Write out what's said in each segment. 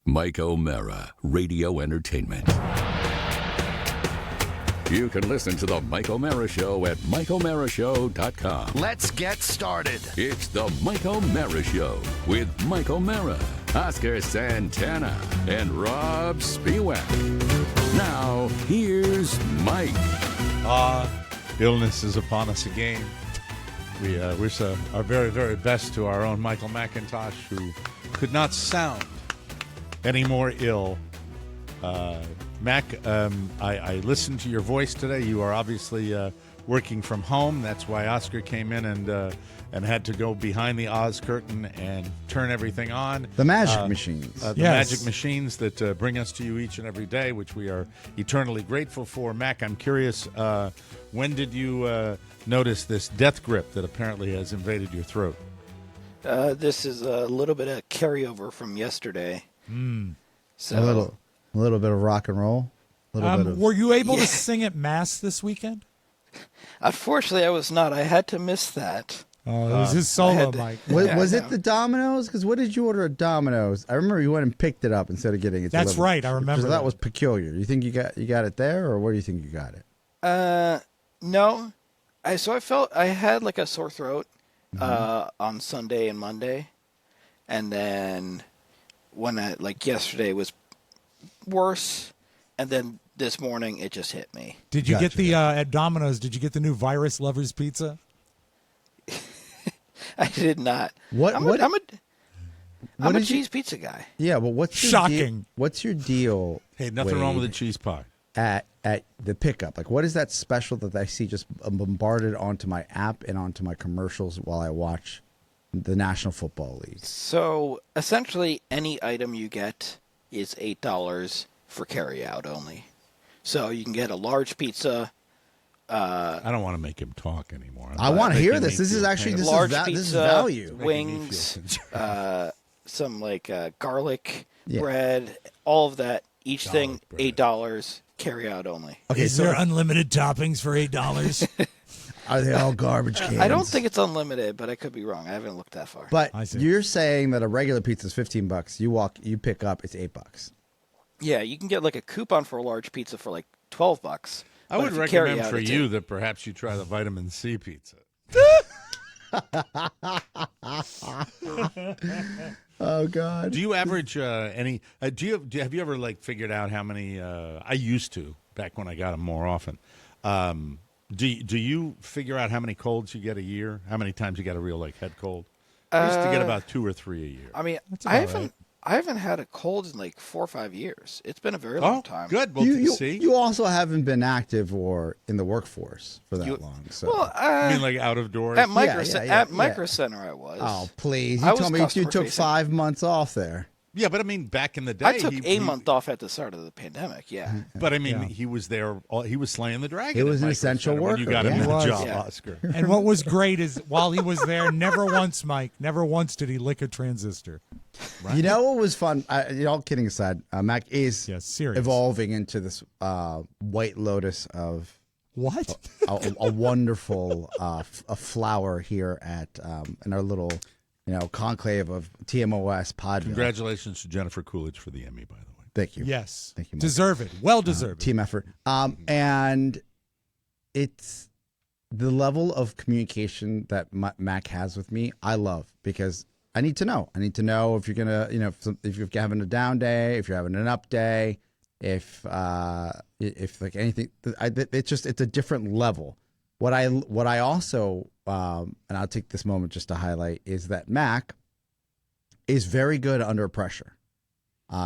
Mike O'Mara, Radio Entertainment. You can listen to The Mike O'Mara Show at MikeO'MaraShow.com. Let's get started. It's The Mike O'Mara Show with Mike O'Mara, Oscar Santana, and Rob Spiewak. Now, here's Mike. Illness is upon us again. We wish our very, very best to our own Michael McIntosh, who could not sound any more ill. Mac, I listened to your voice today. You are obviously working from home. That's why Oscar came in and had to go behind the Oz curtain and turn everything on. The magic machines. The magic machines that bring us to you each and every day, which we are eternally grateful for. Mac, I'm curious, when did you notice this death grip that apparently has invaded your throat? This is a little bit of carryover from yesterday. So A little bit of rock and roll. Were you able to sing at Mass this weekend? Unfortunately, I was not. I had to miss that. Oh, it was his solo, Mike. Was it the Domino's? Because what did you order at Domino's? I remember you went and picked it up instead of getting it delivered. That's right. I remember. So that was peculiar. You think you got it there, or where do you think you got it? No. I felt I had like a sore throat on Sunday and Monday, and then when yesterday was worse, and then this morning it just hit me. Did you get the at Domino's? Did you get the new Virus Lovers Pizza? I did not. I'm a cheese pizza guy. Yeah, but what's your shocking? What's your deal? Hey, nothing wrong with a cheese pie. At the pickup, like what is that special that I see just bombarded onto my app and onto my commercials while I watch the National Football League? So essentially, any item you get is $8 for carryout only. So you can get a large pizza. I don't want to make him talk anymore. I want to hear this. This is large pizza, this is value. Wings, some garlic bread, all of that. Each thing $8, carryout only. Okay, is there unlimited toppings for $8? Are they all garbage cans? I don't think it's unlimited, but I could be wrong. I haven't looked that far. But you're saying that a regular pizza is $15. You pick up, it's $8. Yeah, you can get like a coupon for a large pizza for like $12. I would recommend for you that perhaps you try the vitamin C pizza. Oh God! Do you average any? Have you ever figured out how many? I used to back when I got them more often. Do you figure out how many colds you get a year? How many times you get a real head cold? I used to get about 2 or 3 a year. I mean, I haven't had a cold in 4 or 5 years. It's been a very long time. Good. Well, you also haven't been active or in the workforce for that long. So. Well, you mean out of doors? At Micro Center I was. Oh, please. You told me you took 5 months off there. Yeah, but I mean, back in the day. I took a month off at the start of the pandemic, But I mean, he was there. He was slaying the dragon. He was an essential worker. When you got him the job, Oscar. And what was great is while he was there, never once did he lick a transistor. Right. You know what was fun? All kidding aside, Mac is evolving into this white lotus of what? a wonderful a flower here at in our little conclave of TMOS pod. Congratulations to Jennifer Coolidge for the Emmy, by the way. Thank you. Yes, thank you. Deserve it. Well deserved. Team effort. And it's the level of communication that Mac has with me. I love because I need to know. I need to know if you're gonna, if you're having a down day, if you're having an up day, if anything. It's a different level. What I also and I'll take this moment just to highlight is that Mac is very good under pressure.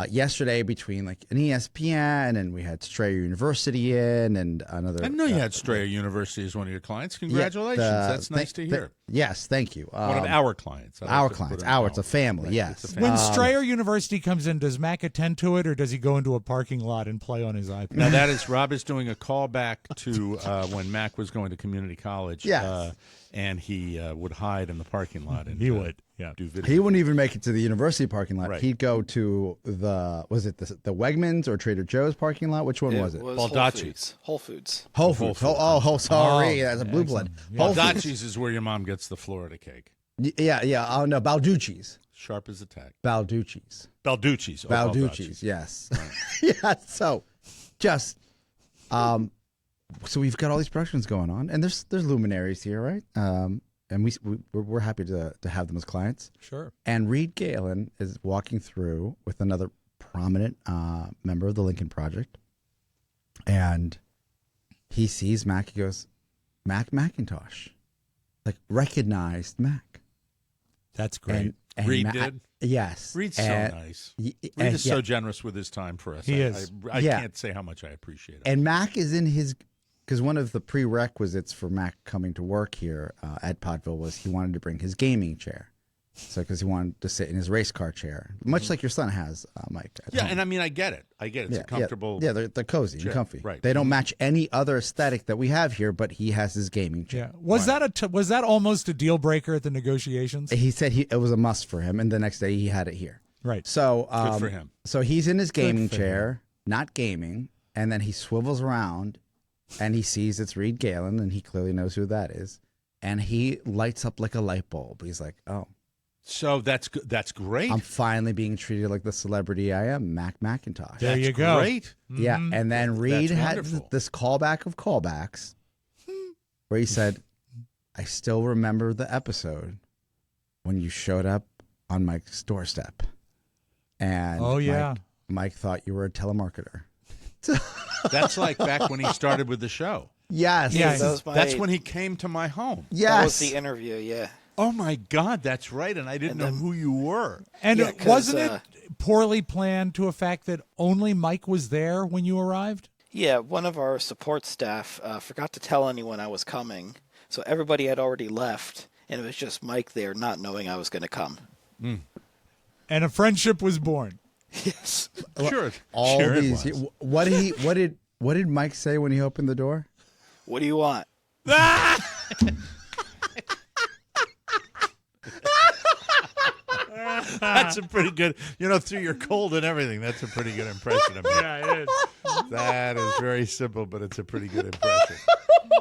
Yesterday between an ESPN and we had Strayer University in and another. I know you had Strayer University as one of your clients. Congratulations. That's nice to hear. Yes, thank you. One of our clients. It's a family, right. yes. A family. When Strayer University comes in, does Mac attend to it or does he go into a parking lot and play on his iPad? Now Rob is doing a callback to when Mac was going to community college. Yes. And he would hide in the parking lot. And he would. Yeah. Do video. He wouldn't even make it to the university parking lot. Right. He'd go to the Wegmans or Trader Joe's parking lot? Which one was it? Baldacci's. Whole Foods. Whole Foods. Sorry. That's a blue blood. Baldacci's is where your mom gets the Florida cake. Yeah. Oh, no, Balducci's. Sharp as a tack. Balducci's. Balducci's. Oh, Balducci's, yes. Yeah, so just so we've got all these productions going on, and there's luminaries here, right? And we're happy to have them as clients. Sure. And Reed Galen is walking through with another prominent member of the Lincoln Project, and he sees Mac. He goes, Mac McIntosh, like recognized Mac. That's great. And Reed did? Yes. Reed's so nice. Reed is so generous with his time for us. He is. I can't say how much I appreciate it. And Mac is in his, because one of the prerequisites for Mac coming to work here at Podville was he wanted to bring his gaming chair. So, because he wanted to sit in his race car chair, much like your son has, Mike. Yeah, and I mean, I get it. It's a comfortable. Yeah, they're cozy chair. and comfy. Right. They don't match any other aesthetic that we have here, but he has his gaming chair. Yeah. Was that almost a deal breaker at the negotiations? He said it was a must for him, and the next day he had it here. Right. So Good for him. So he's in his gaming chair, not gaming, and then he swivels around, and he sees it's Reed Galen, and he clearly knows who that is, and he lights up like a light bulb. He's like, oh. So that's good. That's great. I'm finally being treated like the celebrity I am, Mac McIntosh. There you go. Great. Yeah, and then Reed That's had wonderful. this callback of callbacks where he said, I still remember the episode when you showed up on Mike's doorstep. And Oh, yeah. Mike thought you were a telemarketer. That's like back when he started with the show. Yes. Yeah. That's when he came to my home. Yes. That was the interview, yeah. Oh my God, that's right, and I didn't know who you were. And Yeah, 'cause, wasn't it poorly planned to a fact that only Mike was there when you arrived? Yeah, one of our support staff forgot to tell anyone I was coming, so everybody had already left, and it was just Mike there, not knowing I was going to come. And a friendship was born. Yes. Sure, All sure it these. was. What did Mike say when he opened the door? What do you want? That's a pretty good, through your cold and everything, that's a pretty good impression of me. Yeah, it is. That is very simple, but it's a pretty good impression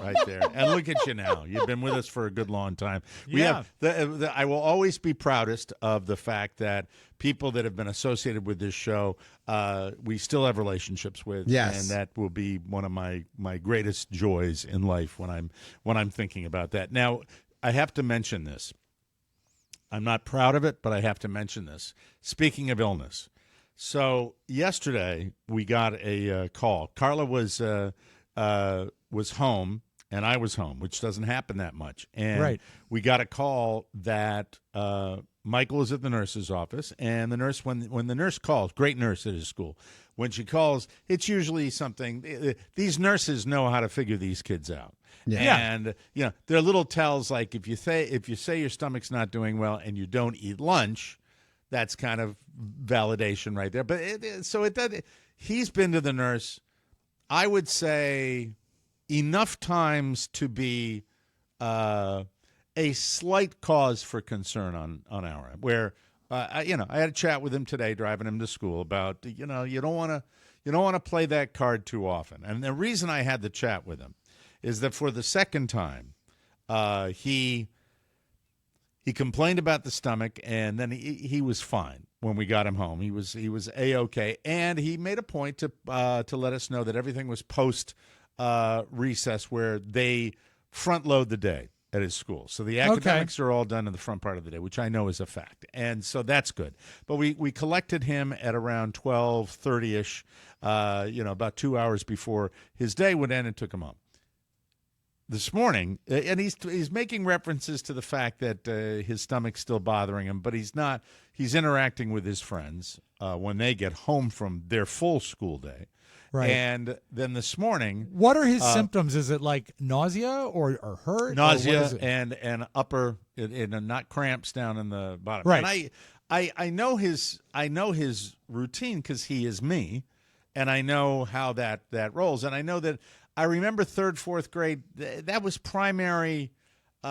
right there. And look at you now. You've been with us for a good long time. We Yeah. have. I will always be proudest of the fact that people that have been associated with this show, we still have relationships with. Yes. And that will be one of my greatest joys in life when I'm thinking about that. Now, I have to mention this. I'm not proud of it, but I have to mention this. Speaking of illness, so yesterday we got a call. Carla was home, and I was home, which doesn't happen that much. And Right. we got a call that Michael is at the nurse's office, and the nurse, when the nurse calls, great nurse at his school, when she calls, it's usually something. These nurses know how to figure these kids out. Yeah. And there are little tells, like if you say your stomach's not doing well and you don't eat lunch, that's kind of validation right there. But he's been to the nurse, I would say, enough times to be a slight cause for concern on our end. Where I had a chat with him today, driving him to school, about you don't want to play that card too often. And the reason I had the chat with him is that for the second time, he complained about the stomach, and then he was fine when we got him home. He was A-OK, and he made a point to let us know that everything was post recess, where they front load the day at his school. So the academics are all done in the front part of the day, which I know is a fact, and so that's good. But we collected him at around 12:30ish, about 2 hours before his day would end, and took him home. This morning, and he's making references to the fact that his stomach's still bothering him, but he's not. He's interacting with his friends when they get home from their full school day. Right. And then this morning, What are his symptoms? Is it like nausea or hurt? Or what nausea is it? and upper, not cramps down in the bottom. Right. And I know his routine because he is me, and I know how that rolls, and I know that. I remember 3rd, 4th grade, that was primary, you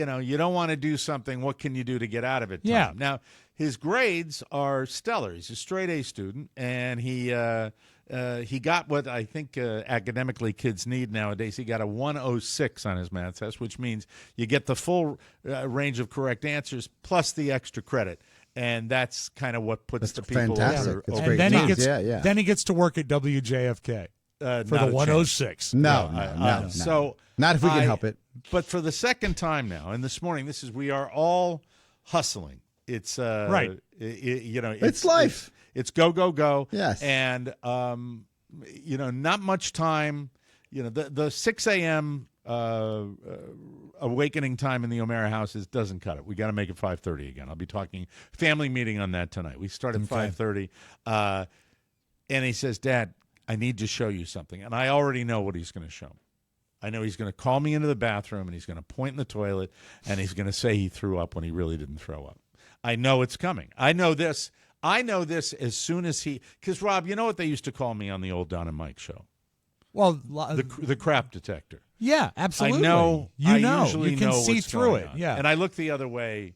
don't want to do something, what can you do to get out of it time? Yeah. Now, his grades are stellar. He's a straight A student, and he got what I think academically kids need nowadays. He got a 106 on his math test, which means you get the full range of correct answers plus the extra credit. And that's kind of what puts the people fantastic. over. It's over great And news. then he gets to work at WJFK for the 106. No. So not if we can help it. But for the second time now, and this morning, we are all hustling. It's right. It's life. It's go, go, go. Yes. And not much time. The 6 a.m. Awakening time in the O'Mara houses doesn't cut it. We got to make it 5:30 again. I'll be talking family meeting on that tonight. We start at 5:30, and he says, "Dad, I need to show you something," and I already know what he's going to show me. I know he's going to call me into the bathroom, and he's going to point in the toilet, and he's going to say he threw up when he really didn't throw up. I know it's coming. I know this as soon as because Rob, you know what they used to call me on the old Don and Mike show? Well, the crap detector. Yeah, absolutely. I know. You usually can know see what's through going it. on. Yeah, and I look the other way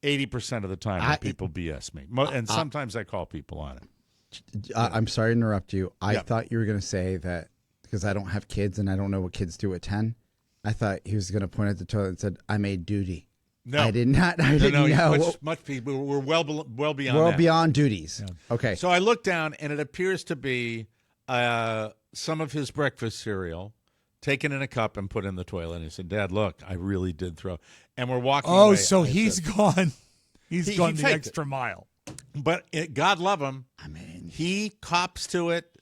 80% of the time when people BS me, and sometimes I call people on it. I'm sorry to interrupt you. I Yeah. thought you were going to say that because I don't have kids and I don't know what kids do at 10. I thought he was going to point at the toilet and said, "I made duty." No, I did not. I didn't know. Much people. We're well beyond. We're that. beyond duties. Yeah. Okay. So I look down, and it appears to be some of his breakfast cereal taken in a cup and put in the toilet. And he said, "Dad, look, I really did throw." And we're walking. Oh, away. so I he's said, gone. He's gone the faked extra mile. But God love him. I mean, He cops to it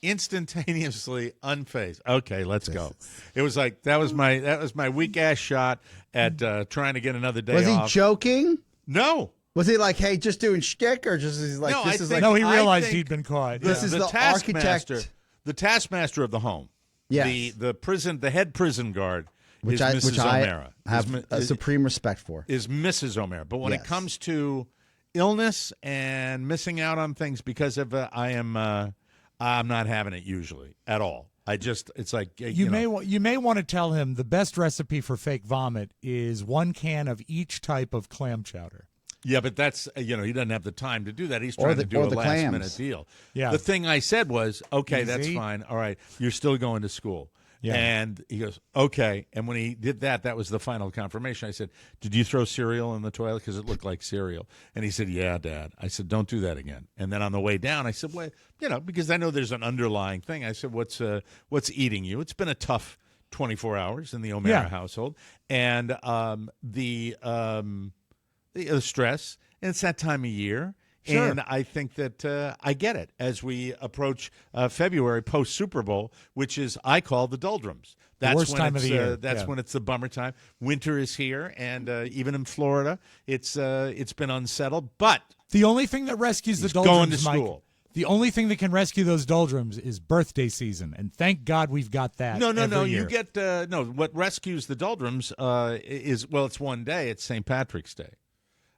instantaneously, unfazed. Okay, let's go. It was like that was my weak ass shot at trying to get another day was he off. joking? No. Was he like, hey, just doing shtick, or just he's like, No, this I is think- like, No, he I realized think he'd been caught. This yeah. is the architect. the taskmaster of the home. Yes. The head prison guard which is I Mrs. which I O'Mara. have a supreme respect for. Is Mrs. O'Mara. But when it Yes. comes to illness and missing out on things because of I'm not having it usually at all. It's like You may want to tell him the best recipe for fake vomit is 1 can of each type of clam chowder. Yeah, but that's he doesn't have the time to do that. He's Or trying the- to do or a the last clams. minute deal. Yeah. The thing I said was, okay, that's Easy. fine. All right, you're still going to school. Yeah. And he goes, okay. And when he did that was the final confirmation. I said, did you throw cereal in the toilet? Because it looked like cereal. And he said, yeah, Dad. I said, don't do that again. And then on the way down, I said, well, because I know there's an underlying thing. I said, what's eating you? It's been a tough 24 hours in the O'Mara household. And the stress. And it's that time of year. Sure. And I think that I get it as we approach February post Super Bowl, which is I call the doldrums. That's worst when time of the year. That's Yeah. when it's the bummer time. Winter is here, and even in Florida, it's been unsettled. But The only thing that rescues the He's doldrums, going to Mike, school. the only thing that can rescue those doldrums is birthday season, and thank God we've got that. no. every year. You get What rescues the doldrums is it's one day. It's St. Patrick's Day.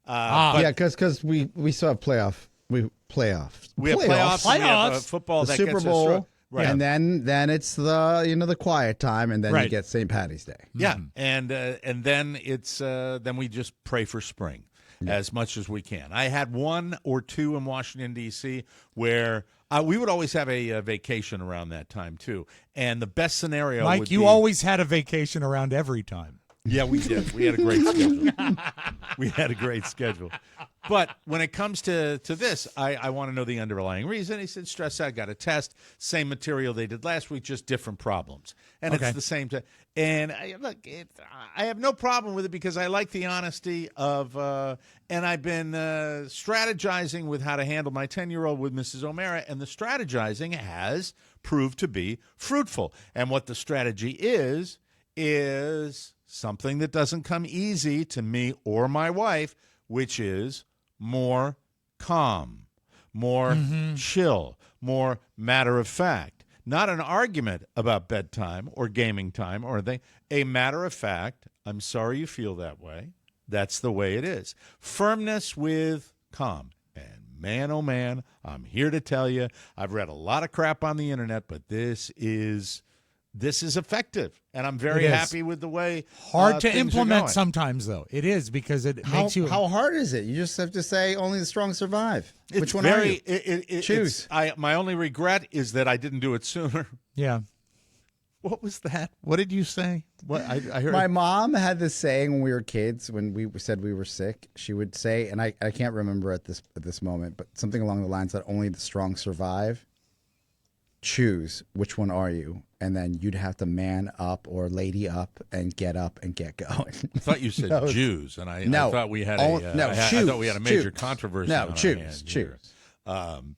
But Yeah, because we still have playoffs. We have playoffs. we have playoffs. We have Playoffs. football The that Super gets Bowl, us through. Right. and then it's the quiet time, and then you Right. get St. Patty's Day. Yeah, and then it's then we just pray for spring as much as we can. I had 1 or 2 in Washington D.C. where we would always have a vacation around that time too, and the best scenario, Mike, would you be, always had a vacation around every time. Yeah, we did. We had a great schedule. We had a great schedule. But when it comes to this, I want to know the underlying reason. He said, stress out, got a test, same material they did last week, just different problems. And Okay. it's the same. And I have no problem with it because I like the honesty of, and I've been strategizing with how to handle my 10-year-old with Mrs. O'Mara, and the strategizing has proved to be fruitful. And what the strategy is something that doesn't come easy to me or my wife, which is more calm, more chill, more matter of fact. Not an argument about bedtime or gaming time or anything. A matter of fact, I'm sorry you feel that way. That's the way it is. Firmness with calm. And man, oh man, I'm here to tell you, I've read a lot of crap on the internet, but this is this is effective, and I'm very It is. happy with the way. Hard to things are implement going. sometimes, though. It is because it How, makes you. how hard is it? You just have to say only the strong survive. It's Which one very, are you? Choose. My only regret is that I didn't do it sooner. Yeah. What was that? What did you say? What I heard? My mom had this saying when we were kids, when we said we were sick. She would say, and I can't remember at this moment, but something along the lines that only the strong survive. Choose which one are you, and then you'd have to man up or lady up and get going. I thought you said No, Jews, and I no. thought we had Oh, no, I thought we had a major choose. controversy. No, on our choose, hands choose. here.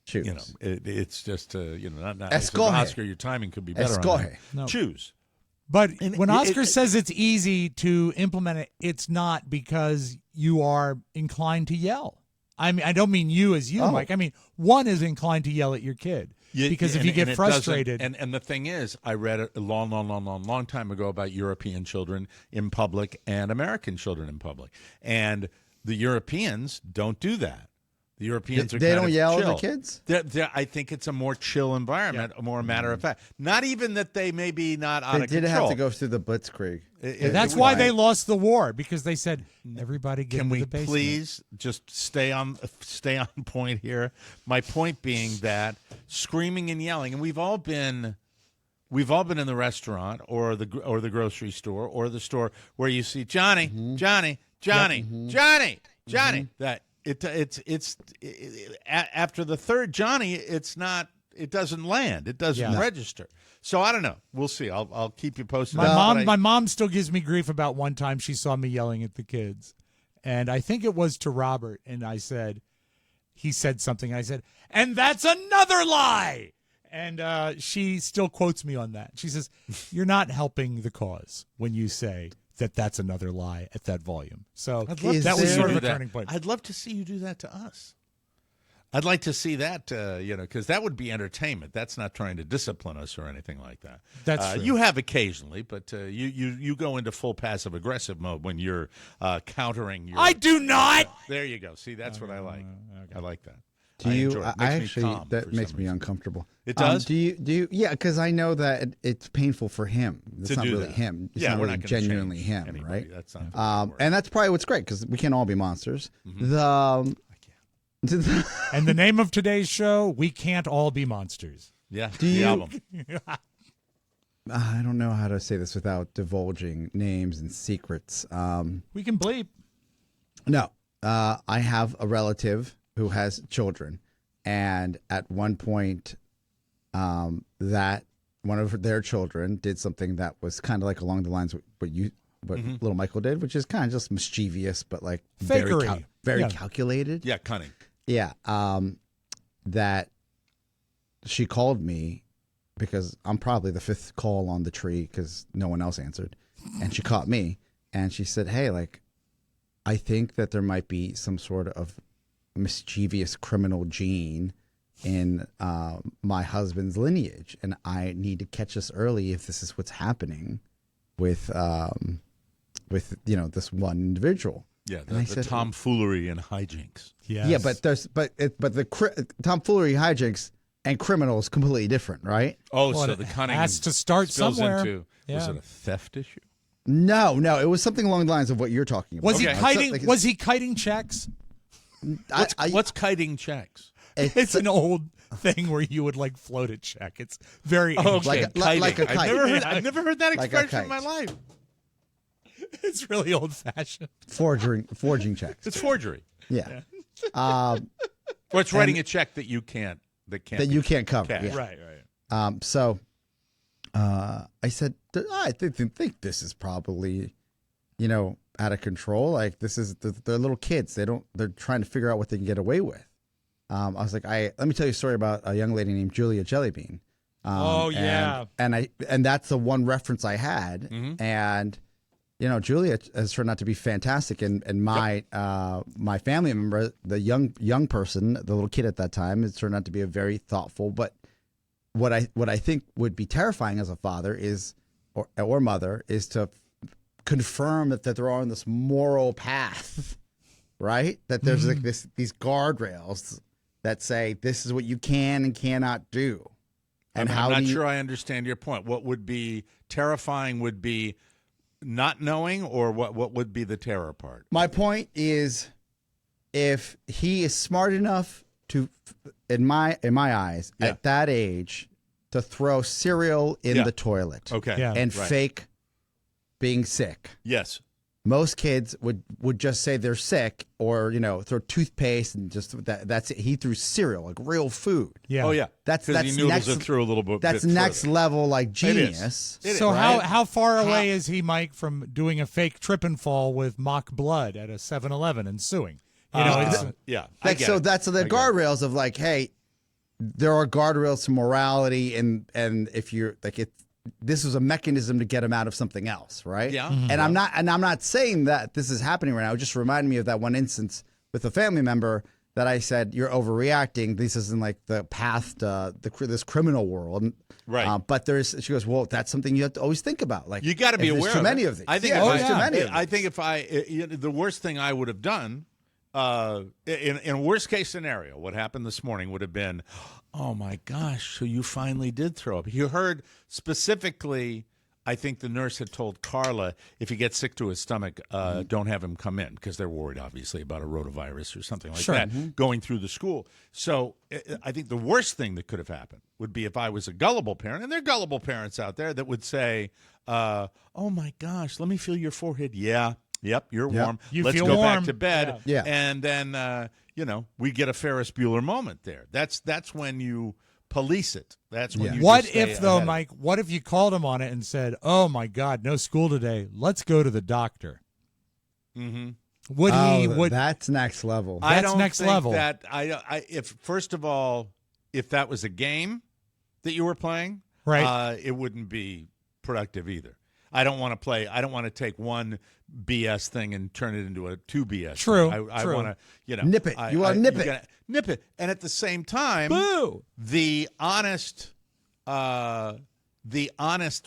Choose. You know, it's just not Escoge. Oscar. Your timing could be better. On Escoge. that. No. Choose. But And when it- Oscar it- says it's easy to implement it, it's not because you are inclined to yell. I mean, I don't mean you as you, Oh. Mike. I mean, one is inclined to yell at your kid because if you get it frustrated, doesn't- and the thing is, I read a long time ago about European children in public and American children in public, and the Europeans don't do that. The Europeans are They kind don't of yell at chill. the kids? I think it's a more chill environment, a more matter of fact. Not even that they may be not out They of did control. have to go through the blitzkrieg. that's why they lost the war because they said everybody get Can into we the basement. please just stay on point here? My point being that screaming and yelling, and we've all been in the restaurant or the grocery store or the store where you see Johnny, Johnny, Johnny, Johnny, Johnny. That it's after the third Johnny, it doesn't land, it doesn't Yeah. register. So I don't know. We'll see. I'll keep you posted. My mom still gives me grief about one time she saw me yelling at the kids. And I think it was to Robert. And he said something. I said, and that's another lie. And she still quotes me on that. She says, you're not helping the cause when you say that's another lie at that volume. So I'd love that to was see sort you of a do that. turning point. I'd love to see you do that to us. I'd like to see that, because that would be entertainment. That's not trying to discipline us or anything like that. That's true. You have occasionally, but you go into full passive aggressive mode when you're countering your. I do not. There you go. See, that's what I like. I like that. Do I you? enjoy it. I Makes me actually calm that for makes some me reason. uncomfortable. It does? Do you? Yeah, because I know that it's painful for him. It's To not do really that. him. It's Yeah, not we're really not gonna genuinely change him, anybody. right? That's not the way it works. And that's probably what's great because we can't all be monsters. And the name of today's show, We Can't All Be Monsters. Yeah. Do the you- album. I don't know how to say this without divulging names and secrets. We can bleep. No, I have a relative who has children, and at one point, that one of their children did something that was kind of like along the lines of what little Michael did, which is kind of just mischievous, but like Fakery. very Yeah. calculated. Yeah, cunning. Yeah. That she called me because I'm probably the fifth call on the tree because no one else answered, and she caught me and she said, "Hey, like, I think that there might be some sort of mischievous criminal gene in my husband's lineage, and I need to catch this early if this is what's happening with this one individual." Yeah, And I the said, tomfoolery and hijinks. Yes. Yeah, but the tomfoolery, hijinks, and criminal is completely different, right? Oh, Well, so it the cunning has to start spills somewhere. into. Was Yeah. it a theft issue? No, it was something along the lines of what you're talking about. Was Okay. he kiting? Like, Was he kiting checks? What's kiting checks? It's an old thing where you would like float a check. It's very Oh, ancient. okay. Like a I've kite. I've never heard that Like a expression in my kite. life. It's really old fashioned. forging checks. It's forgery. Yeah, Or it's writing a check that you can't that you can't cover. cash. Yeah. Right. So I said, I think this is probably, out of control. Like this is they're little kids. They're trying to figure out what they can get away with. I was like, let me tell you a story about a young lady named Julia Jellybean. Oh, yeah. and that's the one reference I had. Mm-hmm. And Julia has turned out to be fantastic. And my my family member, the young person, the little kid at that time, has turned out to be a very thoughtful. But what I think would be terrifying as a father is or mother is to confirm that they're on this moral path, right? That there's like these guardrails that say this is what you can and cannot do. And I'm not sure I understand your point. What would be terrifying would be not knowing, or what would be the terror part? My point is, if he is smart enough to, in my eyes, at that age, to throw cereal in the toilet, and fake being sick. Yes. Most kids would just say they're sick, or throw toothpaste and just that's it. He threw cereal, like real food. Yeah. Oh yeah. That's he noodles next, it through a little bit. That's next further. level, like genius. It is. So right? how far away is he, Mike, from doing a fake trip and fall with mock blood at a 7-Eleven and suing? Yeah. So that's the guardrails of like, hey, there are guardrails to morality, and if you're like this was a mechanism to get him out of something else, right? Yeah. Mm-hmm. And I'm not saying that this is happening right now. It just reminded me of that one instance with a family member that I said, you're overreacting. This isn't like the path to this criminal world. Right. But she goes, well, that's something you have to always think about. Like, You got to be aware. There's too many of these. I think too many of I these. think if the worst thing I would have done, in a worst case scenario, what happened this morning would have been, oh my gosh, so you finally did throw up. You heard specifically, I think the nurse had told Carla, if he gets sick to his stomach, don't have him come in, because they're worried, obviously, about a rotavirus or something like that going through the school. So I think the worst thing that could have happened would be if I was a gullible parent, and there are gullible parents out there that would say, oh my gosh, let me feel your forehead. Yeah. Yep, you're warm. Let's go back to bed. Yeah. And then, we get a Ferris Bueller moment there. That's when you police it. That's when you What just stay if, though, ahead of it. Mike, what if you called him on it and said, oh, my God, no school today. Let's go to the doctor. Mm-hmm. Would he? That's next level. I That's don't next think level. That if first of all, if that was a game that you were playing, Right. it wouldn't be productive either. I don't want to play. I don't want to take one BS thing and turn it into a 2 BS. True. Thing. I true. want to, Nip it. You want to nip it. Nip it. And at the same time, Boo! the honest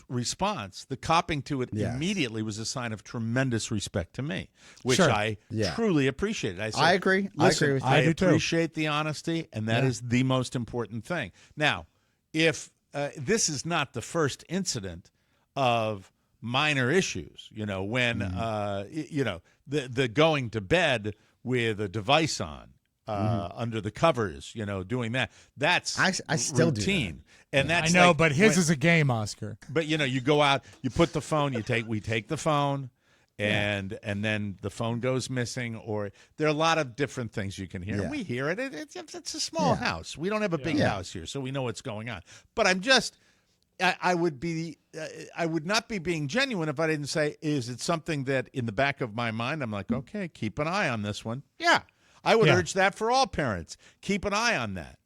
response, the copping to it immediately was a sign of tremendous respect to me, which Sure. I truly appreciated. I said, I agree. Listen, I agree with you. I do too. appreciate the honesty, and that is the most important thing. Now, if this is not the first incident of minor issues, when the going to bed with a device on under the covers, doing that's I still do routine. And that's I know, like but his when- is a game, Oscar. But you go out, you put the phone, we take the phone, and then the phone goes missing, or there are a lot of different things you can hear. Yeah. And we hear it. It's a small house. We don't have a big house here, so we know what's going on. But I would not be being genuine if I didn't say, is it something that in the back of my mind, I'm like, okay, keep an eye on this one. Yeah. I would urge that for all parents. Keep an eye on that,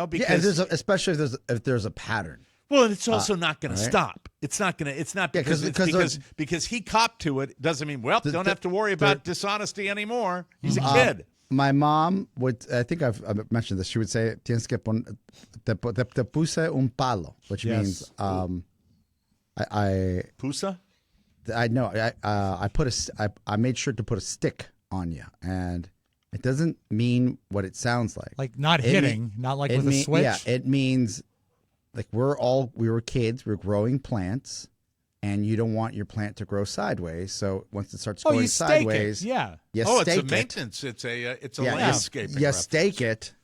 because especially if there's a pattern. well, and it's also not going right. to stop. It's not because he copped to it doesn't mean, don't have to worry about dishonesty anymore. He's a kid. My mom would, I think I've mentioned this, she would say, tienes que te puse un palo, which means I Pusa? know I made sure to put a stick on you, and it doesn't mean what it sounds like. Like not hitting, not like with a switch. Yeah, it means like we were kids, we were growing plants, and you don't want your plant to grow sideways. So once it starts going you stake sideways, it. Yeah. you It's stake a it. maintenance. It's a Yeah, landscaping. You reference. stake it,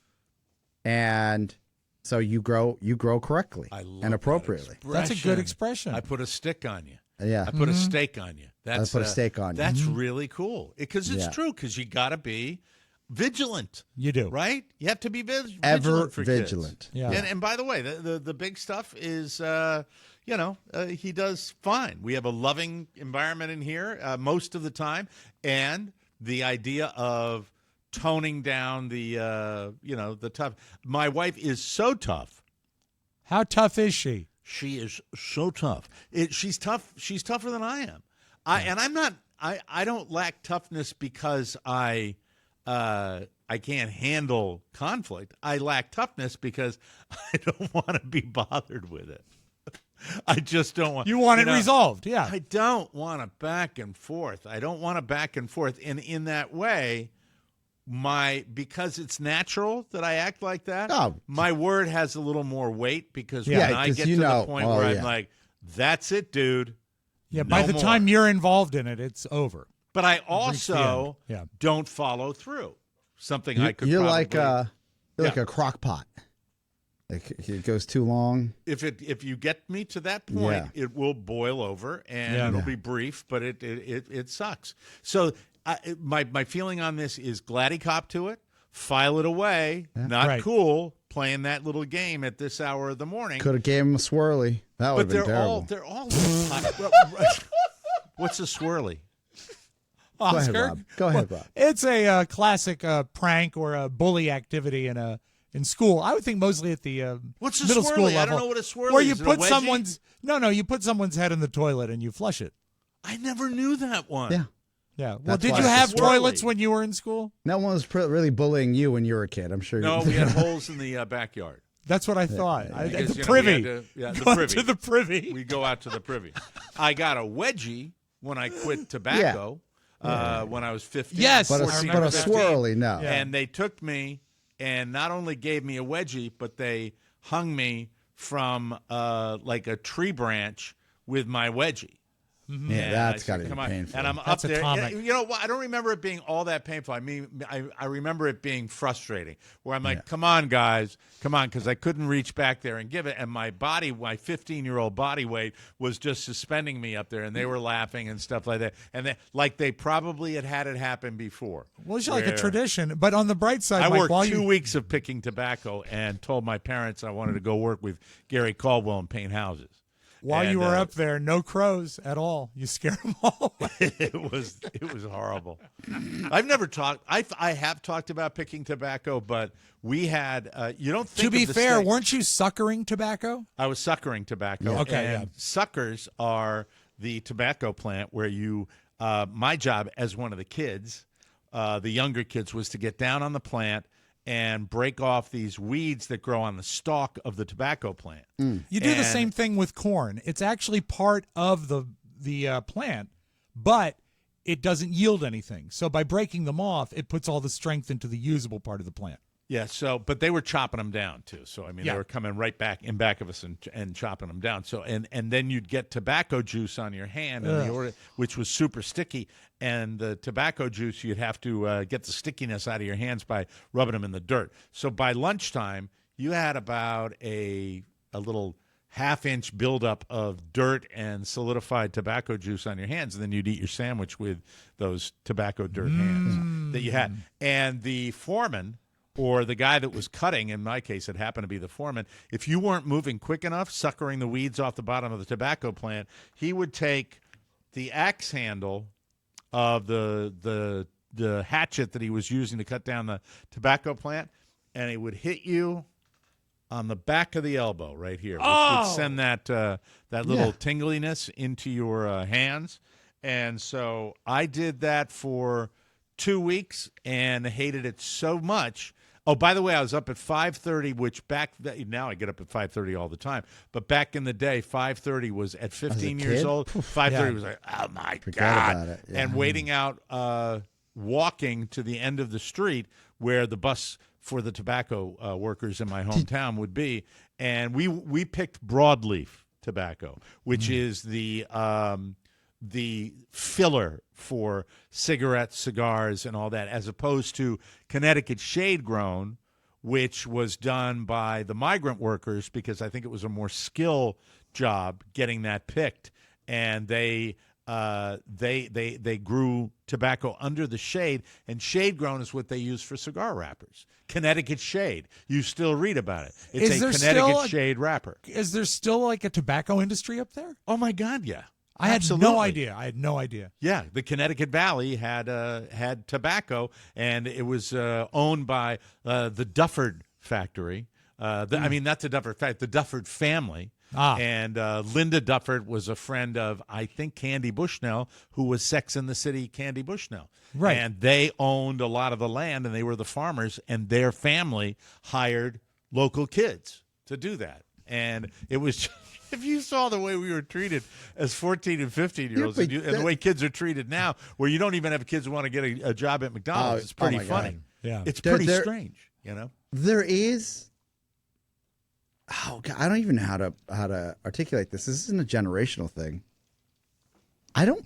and so you grow correctly I love and that appropriately. That's a good expression. I put a stick on you. Yeah, I put a stake on you. That's put a stake on you. That's really cool because it's Yeah. true. Because you got to be vigilant. You do. Right? You have to be vigilant Ever for vigilant. Kids. Yeah. And by the way, the big stuff is, he does fine. We have a loving environment in here most of the time, and the idea of toning down the tough. My wife is so tough. How tough is she? She is so tough. She's tough. She's tougher than I am. And I'm not. I don't lack toughness because I can't handle conflict. I lack toughness because I don't want to be bothered with it. I just don't want. You want it resolved, yeah. I don't want to back and forth. I don't want to back and forth. And in that way, because it's natural that I act like that. Oh. My word has a little more weight because Yeah, when I 'cause get you to know- the point oh, where yeah. I'm like, that's it, dude. Yeah, No by the more. time you're involved in it, it's over. But I reached the also end. Yeah. don't follow through. Something I could You're probably like a crock pot. Like it goes too long. if you get me to that point, Yeah. it will boil over and Yeah. it'll be brief, but it sucks. So my feeling on this is glad he copped to it, file it away, not Right. cool playing that little game at this hour of the morning. Could have gave him a swirly. That would But have been terrible. they're all what's a swirly? Go ahead, Oscar? Rob. Go ahead, Rob. It's a classic prank or a bully activity in school. I would think mostly at the What's a middle swirly? school I level. don't know what a swirly Where is. you Is it a put wedgie? someone's you put someone's head in the toilet and you flush it. I never knew that one. Yeah. Yeah. Well, That's did why you it's a have swirly. toilets when you were in school? No one was really bullying you when you were a kid. I'm sure. No, you we had holes in the backyard. That's what I thought. Because, The you know, we privy. had to- yeah, the Go privy. to the privy. We go out to the privy. I got a wedgie when I quit tobacco when I was 15. Yes. but a, 14 but or a 15. swirly, no. Yeah. And they took me and not only gave me a wedgie, but they hung me from like a tree branch with my wedgie. Yeah, And that's I got said, to be "Come on." painful. And I'm That's up there. atomic. You know what? I don't remember it being all that painful. I mean, I remember it being frustrating. Where I'm like, "Come on, guys, come on," because I couldn't reach back there and give it, and my body, my 15-year-old body weight, was just suspending me up there, and they were laughing and stuff like that, and they probably had it happen before. Well, it's like a where tradition. But on the bright side, I Mike, worked while 2 you weeks of picking tobacco and told my parents I wanted to go work with Gary Caldwell and paint houses. while And, you were up there, no crows at all. You scared them all away. it was horrible. I've never talked. I have talked about picking tobacco, but we had. You don't think To be of the fair, state- weren't you suckering tobacco? I was suckering tobacco. Yeah. Okay, and yeah. suckers are the tobacco plant where you. My job as one of the kids, the younger kids, was to get down on the plant and break off these weeds that grow on the stalk of the tobacco plant. You do the And- same thing with corn. It's actually part of the plant, but it doesn't yield anything. So by breaking them off, it puts all the strength into the usable part of the plant. Yeah, but they were chopping them down too. So I mean, Yeah. they were coming right back in back of us and chopping them down. So and then you'd get tobacco juice on your hand, which was super sticky. And the tobacco juice, you'd have to get the stickiness out of your hands by rubbing them in the dirt. So by lunchtime, you had about a little half-inch buildup of dirt and solidified tobacco juice on your hands, and then you'd eat your sandwich with those tobacco dirt hands that you had. And the foreman, or the guy that was cutting, in my case, it happened to be the foreman, if you weren't moving quick enough, suckering the weeds off the bottom of the tobacco plant, he would take the axe handle of the hatchet that he was using to cut down the tobacco plant, and he would hit you on the back of the elbow right here, which would send that little tingliness into your hands. And so I did that for 2 weeks and hated it so much. Oh, by the way, I was up at 5:30, which now I get up at 5:30 all the time. But back in the day, 5:30 was at 15 years kid? old. 5:30 Yeah. was like, oh my Forget God. about it. Yeah. And waiting out, walking to the end of the street where the bus for the tobacco workers in my hometown would be. And we picked broadleaf tobacco, which is the filler for cigarettes, cigars, and all that, as opposed to Connecticut shade grown, which was done by the migrant workers, because I think it was a more skill job getting that picked, and they grew tobacco under the shade, and shade grown is what they use for cigar wrappers. Connecticut shade, you still read about it. It's Is a there Connecticut still shade wrapper. Is there still like a tobacco industry up there? Oh my God, yeah. I had Absolutely. no idea. I had no idea. Yeah, the Connecticut Valley had tobacco, and it was owned by the Dufford factory. I mean, not the Dufford factory, the Dufford family. And Linda Dufford was a friend of, I think, Candy Bushnell, who was Sex and the City Candy Bushnell. Right. And they owned a lot of the land, and they were the farmers, and their family hired local kids to do that. And it was if you saw the way we were treated as 14 and 15-year-olds, Yeah, and the way kids are treated now, where you don't even have kids who want to get a job at McDonald's, it's pretty my funny. God. Yeah. It's There- pretty there- strange, you know. There is. Oh God, I don't even know how to articulate this. This isn't a generational thing. I don't.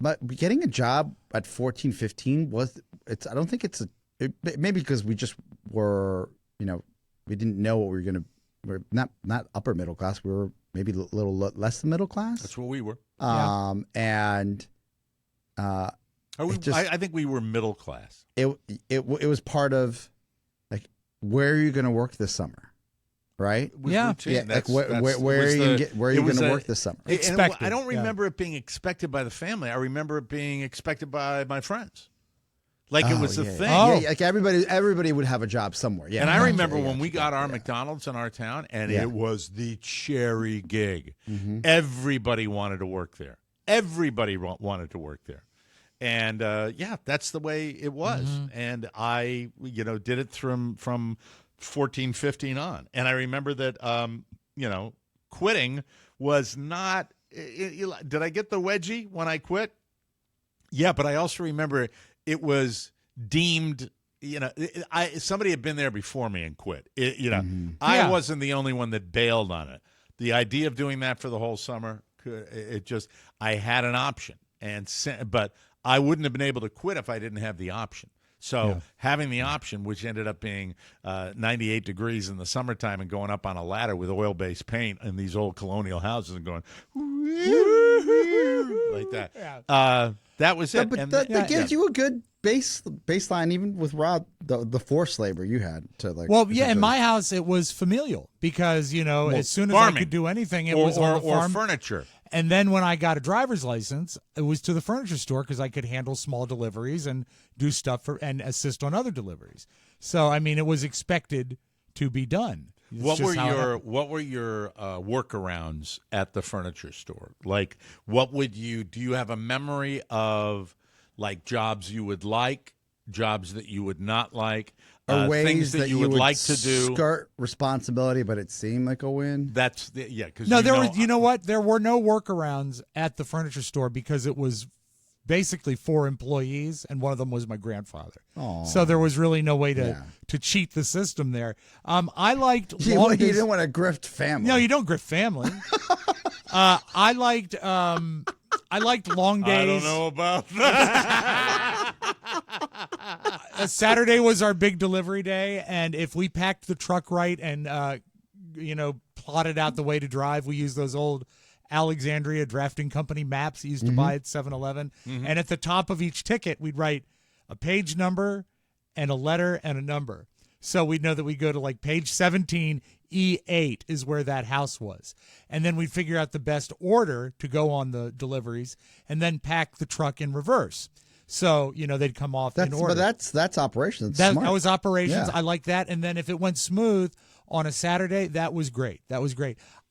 But getting a job at 14, 15 I don't think it's maybe because we just were, we didn't know what we were going to. We're not upper middle class. We were maybe a little less than middle class. That's what we were. And I think we were middle class. it was part of like, where are you going to work this summer, right? It was Yeah. routine. Yeah, like where are you going to work this summer? Expected, I don't yeah. remember it being expected by the family. I remember it being expected by my friends. Like it was a thing. Yeah, like everybody would have a job somewhere. Yeah, And I remember Yeah, when we got our yeah. McDonald's in our town, and Yeah. it was the cherry gig. Mm-hmm. Everybody wanted to work there. Everybody wanted to work there. And, that's the way it was. Mm-hmm. And I, did it from 14, 15 on. And I remember that, quitting was not did I get the wedgie when I quit? Yeah, but I also remember it was deemed, somebody had been there before me and quit. I Yeah. wasn't the only one that bailed on it. The idea of doing that for the whole summer, I had an option, but I wouldn't have been able to quit if I didn't have the option. So having the option, which ended up being 98 degrees in the summertime and going up on a ladder with oil-based paint in these old colonial houses and going like that. Yeah. That was it. But And that gives you a good baseline, even with Rob, the forced labor you had to like. Well, yeah, in essentially- my house it was familial because as soon as farming. I could do anything, it or, was on the or farm. furniture. And then when I got a driver's license, it was to the furniture store because I could handle small deliveries and do stuff and assist on other deliveries. So I mean, it was expected to be done. It's What just were how it your happened. workarounds at the furniture store? Like, what would you do? You have a memory of like jobs you would like, jobs that you would not like, or ways things that you would like to do. skirt responsibility, but it seemed like a win. That's because No, there was. You know what? There were no workarounds at the furniture store because it was basically 4 employees, and one of them was my grandfather. Aw. So there was really no way Yeah. to cheat the system there. I liked. You long didn't want to grift family. No, you don't grift family. I liked long days. I don't know about that. Saturday was our big delivery day, and if we packed the truck right and plotted out the way to drive, we used those old Alexandria Drafting Company maps you used to buy at 7-Eleven. And at the top of each ticket, we'd write a page number and a letter and a number. So we'd know that we go to like page 17, E8 is where that house was. And then we'd figure out the best order to go on the deliveries and then pack the truck in reverse. So, they'd come off in order. But that's operations. That Smart. was operations. Yeah. I like that. And then if it went smooth on a Saturday, that was great.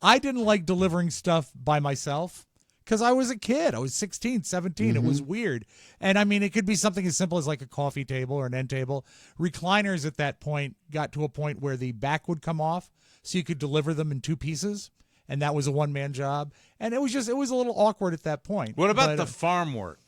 I didn't like delivering stuff by myself because I was a kid. I was 16, 17. It was weird. And I mean, it could be something as simple as like a coffee table or an end table. Recliners at that point got to a point where the back would come off so you could deliver them in 2 pieces. And that was a one-man job. And it was a little awkward at that point. What about But, the farm work?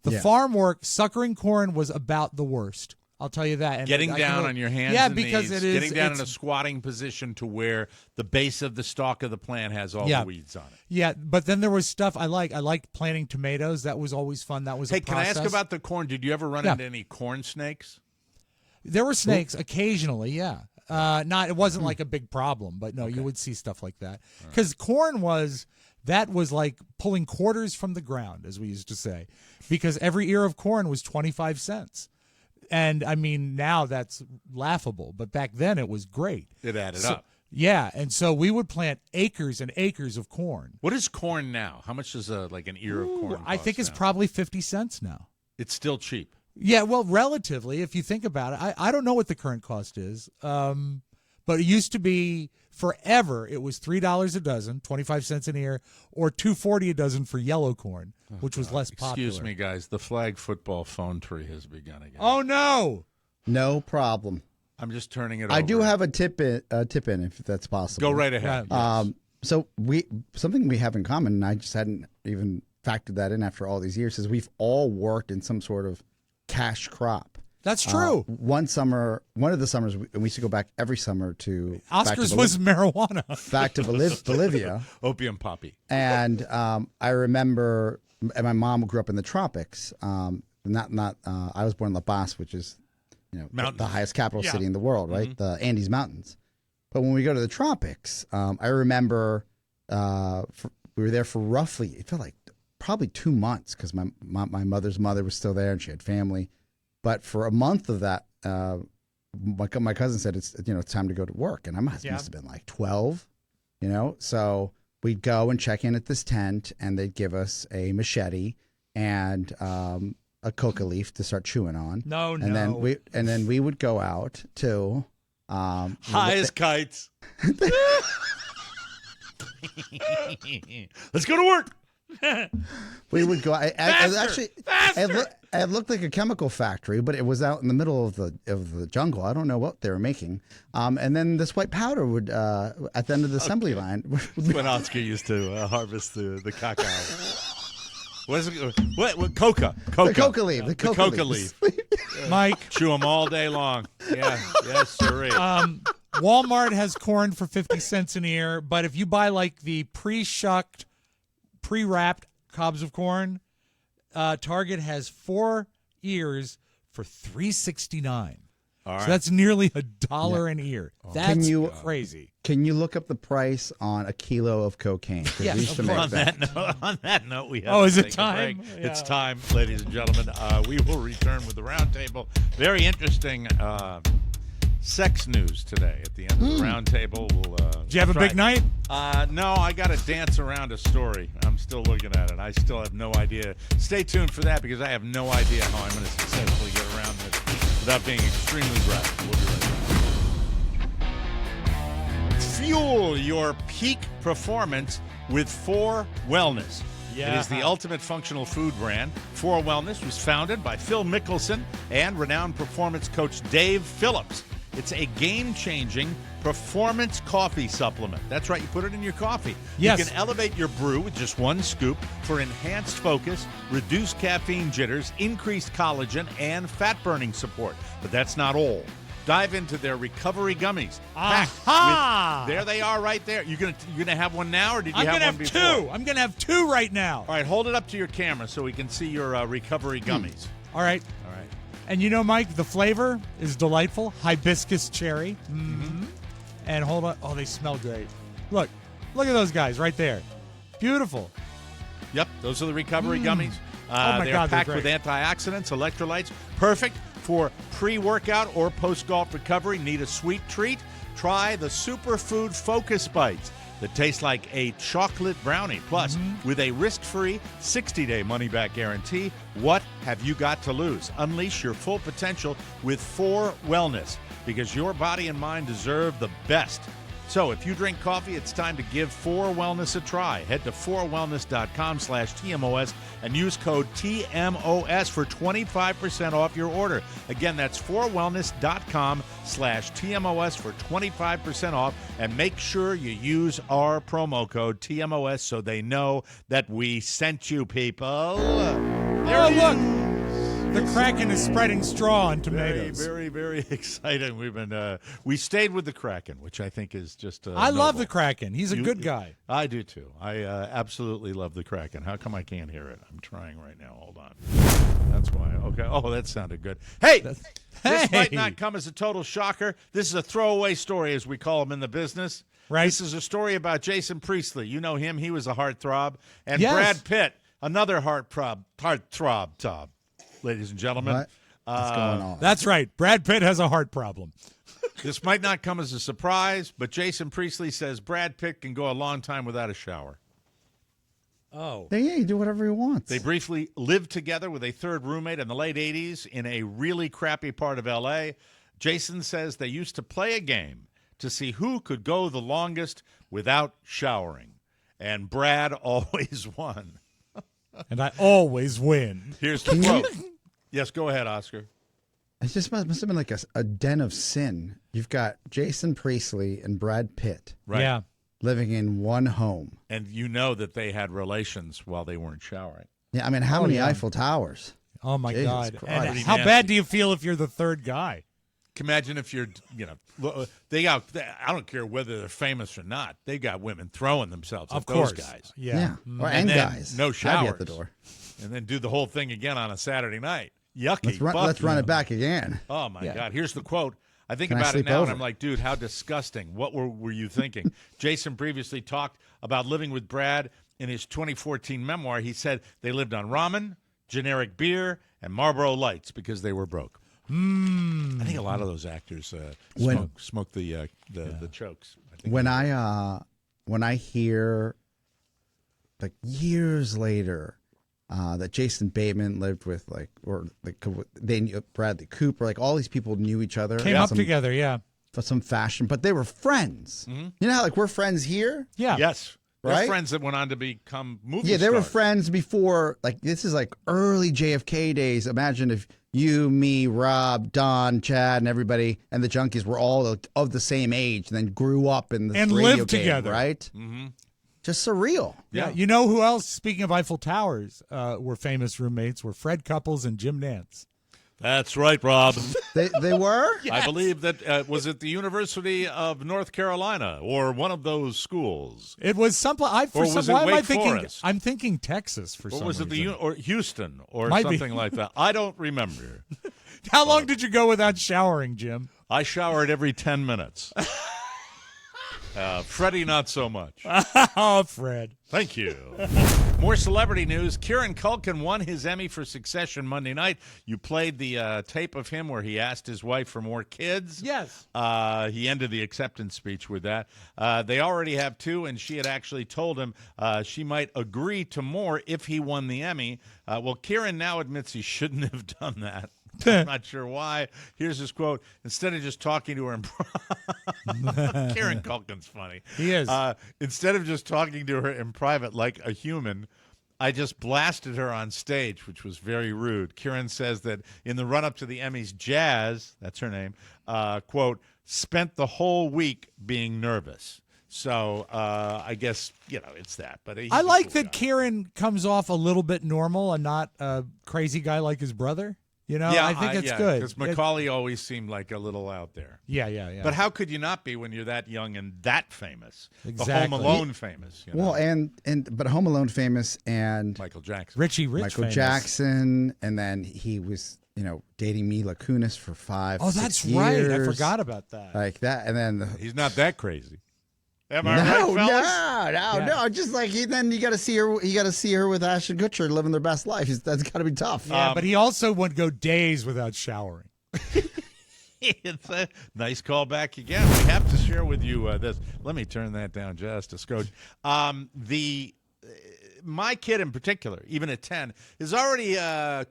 the farm work? Suckering corn was about the worst. I'll tell you that. And Getting I down can- on your hands yeah, and because knees, it is getting down in a it's- squatting position to where the base of the stalk of the plant has all Yeah. the weeds on it. Yeah, but then there was stuff I like. I liked planting tomatoes. That was always fun. That was Hey, a can I process. ask about the corn? Did you ever run Yeah. into any corn snakes? There were snakes occasionally. Yeah, it wasn't like a big problem, but no, you would see stuff like that because corn was like pulling quarters from the ground, as we used to say, because every ear of corn was 25 cents. And I mean, now that's laughable, but back then it was great. It added So- up. Yeah, and so we would plant acres and acres of corn. What is corn now? How much does an ear of corn I think cost it's now? probably 50 cents now. It's still cheap. Yeah, well, relatively, if you think about it. I don't know what the current cost is, but it used to be forever. It was $3 a dozen, 25 cents an ear, or $2.40 a dozen for yellow corn, which was less popular. Excuse me, guys. The flag football phone tree has begun again. Oh no! No problem. I'm just turning it I over. do have a tip in if that's possible. Go right ahead. Yeah. Yes. So something we have in common, and I just hadn't even factored that in after all these years, is we've all worked in some sort of cash crop. That's true. One of the summers, we used to go back every summer to Oscar's was marijuana. back to Bolivia. Opium poppy. And I remember, and my mom grew up in the tropics. I was born in La Paz, which is, the highest capital city in the world, right? The Andes Mountains. But when we go to the tropics, I remember we were there for roughly, it felt like probably 2 months because my mother's mother was still there and she had family. But for a month of that, my cousin said it's time to go to work, and I must have been like 12, So we'd go and check in at this tent, and they'd give us a machete and a coca leaf to start chewing on. And then we would go out to high as kites. Let's go to work. We would go. It looked like a chemical factory, but it was out in the middle of the jungle. I don't know what they were making. And then this white powder would at the end of the assembly line. When Oscar used to harvest the cacao. What is it? What? Coca. The coca leaf. The coca leaf. Mike. Chew them all day long. Yeah. Yes, sir. Walmart has corn for 50 cents an ear, but if you buy like the pre-shucked, pre-wrapped cobs of corn, Target has 4 ears for $3.69. All right. So that's nearly $1 an ear. That's crazy. Can you look up the price on a kilo of cocaine? Yes, on that note, we have Oh, to is it take a time? break. Yeah. It's time, ladies and gentlemen. We will return with the roundtable. Very interesting sex news today at the end of the roundtable. We'll, Did you have a big night? No, I got to dance around a story. I'm still looking at it. I still have no idea. Stay tuned for that because I have no idea how I'm going to successfully get around this without being extremely graphic. We'll be right back. Fuel your peak performance with 4 Wellness. Yeah. It is the ultimate functional food brand. 4 Wellness was founded by Phil Mickelson and renowned performance coach Dave Phillips. It's a game-changing performance coffee supplement. That's right, you put it in your coffee. Yes. You can elevate your brew with just 1 scoop for enhanced focus, reduced caffeine jitters, increased collagen, and fat-burning support. But that's not all. Dive into their recovery gummies. Aha! There they are right there. You gonna have one now, or did you I'm have gonna one have before? 2. I'm going to have 2 right now. All right, hold it up to your camera so we can see your recovery gummies. All right. All right. And Mike, the flavor is delightful. Hibiscus cherry. Mm-hmm. And hold on. Oh, they smell great. Look at those guys right there. Beautiful. Yep, those are the recovery gummies. my they're God, they're packed with great. antioxidants, electrolytes. Perfect for pre-workout or post-golf recovery. Need a sweet treat? Try the Superfood Focus Bites that taste like a chocolate brownie. Plus, with a risk-free 60-day money-back guarantee, what have you got to lose? Unleash your full potential with 4 Wellness, because your body and mind deserve the best. So if you drink coffee, it's time to give 4 Wellness a try. Head to 4wellness.com/TMOS and use code TMOS for 25% off your order. Again, that's 4wellness.com/TMOS for 25% off. And make sure you use our promo code TMOS so they know that we sent you, people. There it look. is. The Kraken is spreading straw on Very, tomatoes. very, very exciting. We stayed with the Kraken, which I think is just I love noble. the Kraken. He's a good guy. I do too. I absolutely love the Kraken. How come I can't hear it? I'm trying right now. Hold on. That's why. Okay. Oh, that sounded good. Hey, this might not come as a total shocker. This is a throwaway story, as we call them in the business. Right. This is a story about Jason Priestley. You know him. He was a heartthrob. And Yes. Brad Pitt, another heartthrob. Ladies and gentlemen. What's going on? That's right. Brad Pitt has a heart problem. This might not come as a surprise, but Jason Priestley says Brad Pitt can go a long time without a shower. Oh. Yeah, he do whatever he wants. They briefly lived together with a third roommate in the late 80s in a really crappy part of L.A. Jason says they used to play a game to see who could go the longest without showering. And Brad always won. And I always win. Here's the quote. Yes, go ahead, Oscar. It just must have been like a den of sin. You've got Jason Priestley and Brad Pitt Right. Yeah. living in one home. And you know that they had relations while they weren't showering. Yeah, I mean, how many yeah. Eiffel Towers? Oh my Jesus God! Christ. And Pretty how nasty. bad do you feel if you're the third guy? Imagine if you're, I don't care whether they're famous or not. They got women throwing themselves Of at course, those guys. Yeah. Or, And and then guys. no I'd be showers. at the door. And then do the whole thing again on a Saturday night. Yucky. Let's run Bucky. it back again. Oh, my Yeah. God. Here's the quote. I think Can I about it sleep now, over? and I'm like, dude, how disgusting. What were you thinking? Jason previously talked about living with Brad in his 2014 memoir. He said they lived on ramen, generic beer, and Marlboro Lights because they were broke. I think a lot of those actors smoke the chokes. I think When I hear, like, years later, that Jason Bateman lived with, they knew Bradley Cooper, like all these people knew each other. Came in up some- together, yeah. for some fashion, but they were friends. You know how, like, we're friends here? Yeah. Yes. They're Right? friends that went on to become movie Yeah, they were stars. friends before, like, this is like early JFK days. Imagine if you, me, Rob, Don, Chad, and everybody, and the Junkies were all of the same age and then grew up in this And radio lived game, together. right? Mm-hmm. Just surreal. Yeah. You know who else, speaking of Eiffel Towers, were famous roommates were Fred Couples and Jim Nantz. That's right, Rob. They were? I believe that was at the University of North Carolina or one of those schools. It was something. Or was it why am I Wake thinking? Forest? I'm thinking Texas for Or some was it reason. or Houston or Might be. something like that? I don't remember. How long did you go without showering, Jim? I showered every 10 minutes. Freddie, not so much. Oh, Fred. Thank you. More celebrity news. Kieran Culkin won his Emmy for Succession Monday night. You played the tape of him where he asked his wife for more kids. Yes. He ended the acceptance speech with that. They already have 2, and she had actually told him she might agree to more if he won the Emmy. Well, Kieran now admits he shouldn't have done that. I'm not sure why. Here's his quote. Instead of just talking to her in Kieran Culkin's funny. He is. Instead of just talking to her in private like a human, I just blasted her on stage, which was very rude. Kieran says that in the run-up to the Emmys, Jazz, that's her name, quote, spent the whole week being nervous. So I guess, it's that. But he's I a like cool that guy. Kieran comes off a little bit normal and not a crazy guy like his brother. I think it's good. Because Macaulay always seemed like a little out there. Yeah. But how could you not be when you're that young and that famous? Exactly. The Home Alone famous. Well, but Home Alone famous and Michael Jackson. Richie Rich Michael famous. Jackson, and then he was, dating Mila Kunis for 5 Oh, 6 that's years. right. I forgot about that. Like that, and then He's not that crazy. Am I no, right, fellas? no. Just like then you got to see her. You got to see her with Ashton Kutcher living their best life. That's got to be tough. Yeah, but he also would go days without showering. It's a nice callback again. We have to share with you this. Let me turn that down just a scotch. My kid in particular, even at 10, is already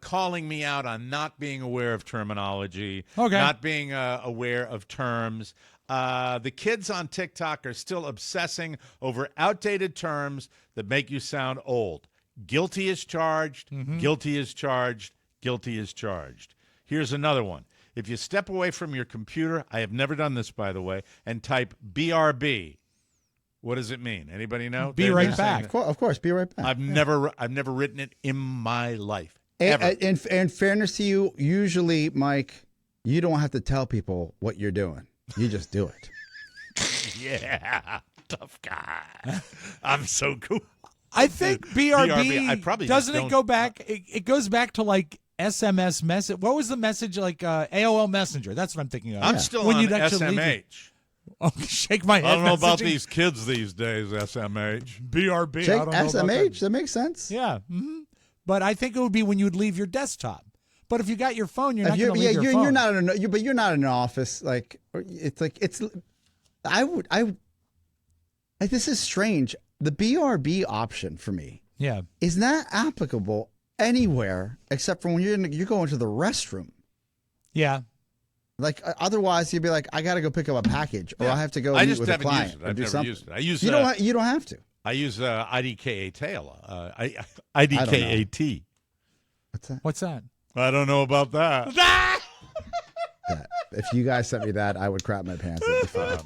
calling me out on not being aware of terminology, not being aware of terms. The kids on TikTok are still obsessing over outdated terms that make you sound old. Guilty is charged, guilty is charged, guilty is charged. Here's another one. If you step away from your computer, I have never done this, by the way, and type BRB, what does it mean? Anybody know? Be right back. Of course, be right back. I've never written it in my life. Ever. In fairness to you, usually, Mike, you don't have to tell people what you're doing. You just do it. Yeah, tough guy. I'm so cool. I think BRB, I probably doesn't just it don't- go back? It goes back to like SMS message. What was the message like? AOL Messenger. That's what I'm thinking of. I'm still When on you'd actually leave it. SMH. Oh, shake my head. I don't know about messaging. these kids these days, SMH. BRB. Take I don't know about SMH. That makes sense. Yeah. But I think it would be when you would leave your desktop. But if you got your phone, you're If not you're, going to leave your phone. you're not in but you're not in an office. Like it's. This is strange. The BRB option for me Yeah. is not applicable anywhere except for when you're going to the restroom. Yeah. Like otherwise, you'd be like, I got to go pick up a package, or I have to go I meet just with a haven't client used it. or I've do never something. used it. I use You don't have to. I use IDKAT. IDKAT. What's that? What's that? I don't know about that. If you guys sent me that, I would crap my pants. It'd be fine.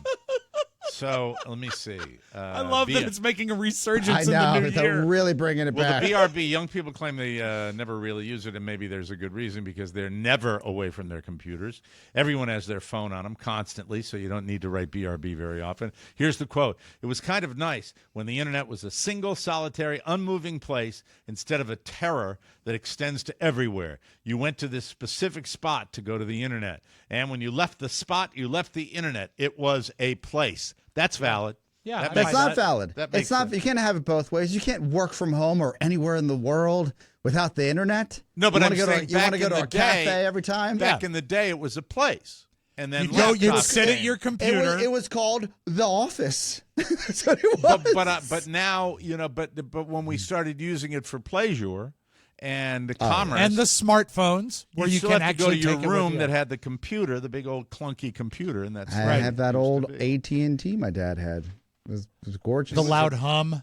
So let me see. I love that it's making a resurgence I know, in the new they're year. really bringing it Well, back. the BRB, young people claim they never really use it, and maybe there's a good reason because they're never away from their computers. Everyone has their phone on them constantly, so you don't need to write BRB very often. Here's the quote. It was kind of nice when the internet was a single, solitary, unmoving place instead of a terror that extends to everywhere. You went to this specific spot to go to the internet, and when you left the spot, you left the internet. It was a place. That's valid. Yeah, That That's makes- not valid. that makes It's not. sense. You can't have it both ways. You can't work from home or anywhere in the world without the internet. No, but you I'm wanna go saying to, you want to back go in to the a cafe day- every time. Back in the day, it was a place. And then You'd laptops sit at came. your It computer. was called The Office. That's what it was. But now, but when we started using it for pleasure and the commerce, and the smartphones where you still can have to go actually to your take it with room you. that had the computer, the big old clunky computer, and that's I right. have that It old used to be. AT&T my dad had. It was gorgeous. the loud hum.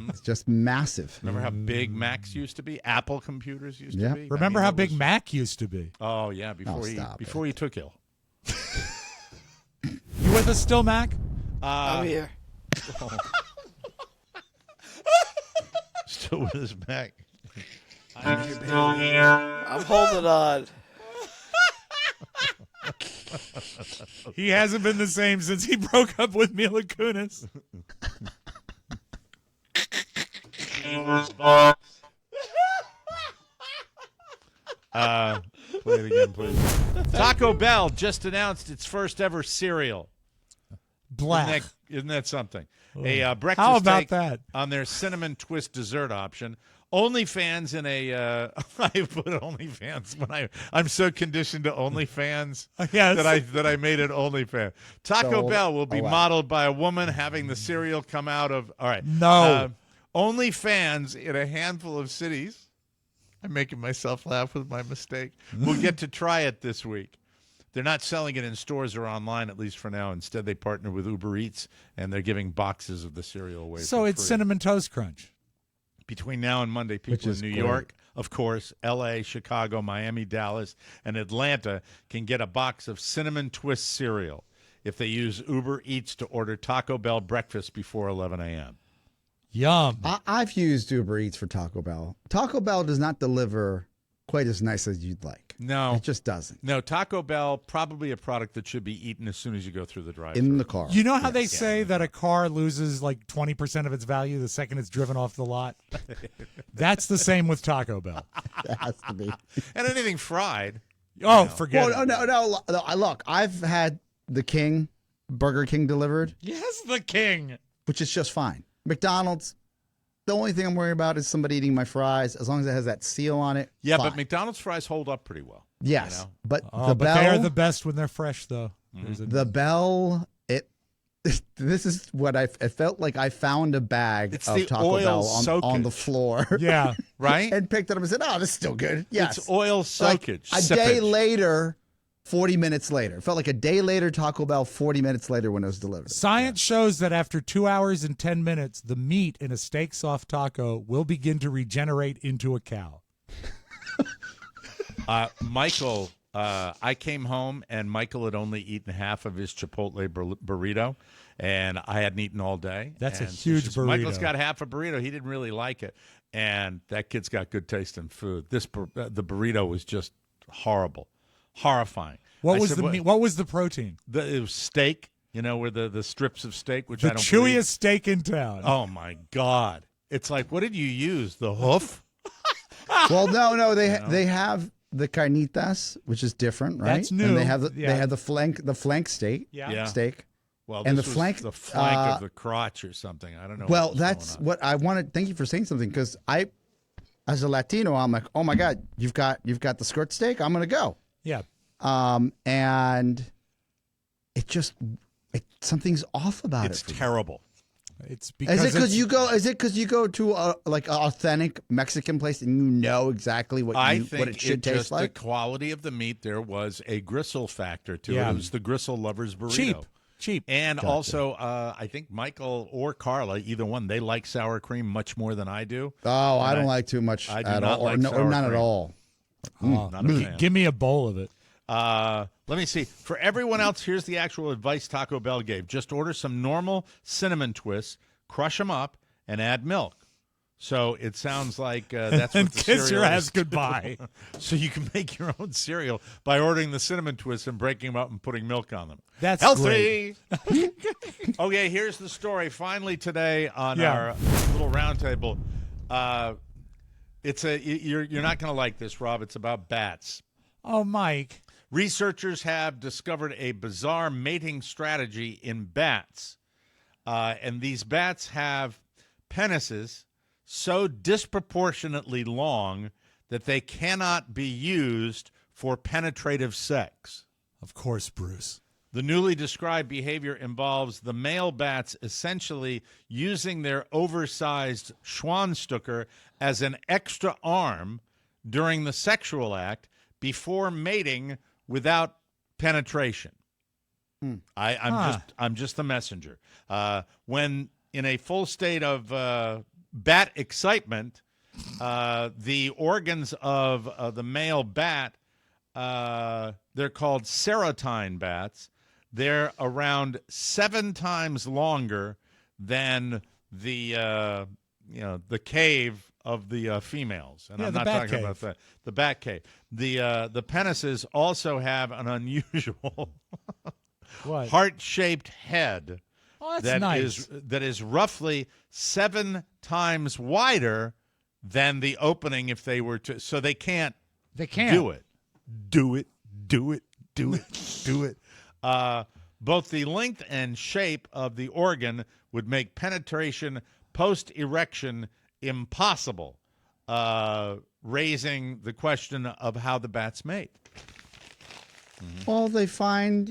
It's just massive. Remember how big Macs used to be? Apple computers used Yep. to be. Remember I mean, how it big was- Mac used to be? Oh yeah, before stop he took ill. You with us still, Mac? I'm here. Still with his Mac. I'm holding on. He hasn't been the same since he broke up with Mila Kunis. Play it again, please. Taco Bell just announced its first ever cereal. Black. Isn't that something? A breakfast How about take that? on their cinnamon twist dessert option. OnlyFans in a I put OnlyFans when I'm so conditioned to OnlyFans Yes. that I made it OnlyFans. Taco So- Bell will be oh, wow. modeled by a woman having the cereal come out of No. OnlyFans in a handful of cities. I'm making myself laugh with my mistake. We'll get to try it this week. They're not selling it in stores or online, at least for now. Instead, they partner with Uber Eats, and they're giving boxes of the cereal away. So for it's free. Cinnamon Toast Crunch. Between now and Monday, Which people in is New great. York, of course, L.A., Chicago, Miami, Dallas, and Atlanta can get a box of Cinnamon Twist cereal if they use Uber Eats to order Taco Bell breakfast before 11 a.m. Yum. I've used Uber Eats for Taco Bell. Taco Bell does not deliver quite as nice as you'd like. No. It just doesn't. No, Taco Bell, probably a product that should be eaten as soon as you go through the drive-thru. In the car. You know how they say that a car loses like 20% of its value the second it's driven off the lot? That's the same with Taco Bell. It has to be. And anything fried. Oh, forget Well, it. no. Look, I've had the Burger King delivered, Yes, the king. which is just fine. McDonald's, the only thing I'm worried about is somebody eating my fries. As long as it has that seal on it. Yeah, fine. but McDonald's fries hold up pretty well. Yes, you know? but Oh, the but Bell, they are the best when they're fresh, though. There's a- the Bell, this is what it felt like. I found a bag It's of the Taco oil Bell on the soakage. floor. yeah. Right? And picked it up and said, "Oh, this is still good." Yes, It's oil Like, soakage. a day sippage. later, 40 minutes later. It felt like a day later, Taco Bell, 40 minutes later when it was delivered. Science shows that after 2 hours and 10 minutes, the meat in a steak soft taco will begin to regenerate into a cow. Michael, I came home and Michael had only eaten half of his Chipotle burrito, and I hadn't eaten all day. That's a And so huge she said, Michael's burrito. got half a burrito. He didn't really like it, and that kid's got good taste in food. The burrito was just horrible, horrifying. What I was said, the meat? What was the protein? It was steak. You know, where the strips of steak, which The I don't believe. chewiest steak in town. Oh my God! It's like, what did you use? The hoof? Well, no, they have the carnitas, which is different, right? That's new. And they have Yeah. they have the flank steak. Yeah. Steak. Well, And this the was flank, the flank of the crotch or something. I don't know. Well, what was that's going on. what I wanted. Thank you for saying something, because as a Latino, I'm like, oh my God, you've got the skirt steak. I'm gonna go. Yeah. And something's off about It's it. for me. terrible. It's because Is it because it's- you go? Is it because you go to like an authentic Mexican place and you know exactly what I what think it should taste just like? the quality of the meat. There was a gristle factor to Yeah. it. It was the gristle lovers burrito. cheap. And also, I think Michael or Carla, either one, they like sour cream much more than I do. Oh, I And don't like too much I do at not all, like or sour none at cream. all. Not a fan. Give me a bowl of it. Let me see. For everyone else, here's the actual advice Taco Bell gave. Just order some normal cinnamon twists, crush them up, and add milk. So it sounds like that's what the kiss your cereal ass is. goodbye. So you can make your own cereal by ordering the cinnamon twists and breaking them up and putting milk on them. That's healthy. Okay, here's the story. Finally today on our little roundtable. You're not going to like this, Rob. It's about bats. Oh, Mike. Researchers have discovered a bizarre mating strategy in bats. And these bats have penises so disproportionately long that they cannot be used for penetrative sex. Of course, Bruce. The newly described behavior involves the male bats essentially using their oversized Schwanstucker as an extra arm during the sexual act before mating without penetration. I'm just the messenger. When in a full state of bat excitement, the organs of the male bat, they're called serotine bats. They're around 7 times longer than the cave of the females, and I'm not talking about that. The bat cave. The penises also have an unusual heart-shaped head. Oh, that's nice. That is roughly 7 times wider than the opening if they were to. So they can't. Do it. Both the length and shape of the organ would make penetration post-erection impossible, raising the question of how the bats mate. Well, they find,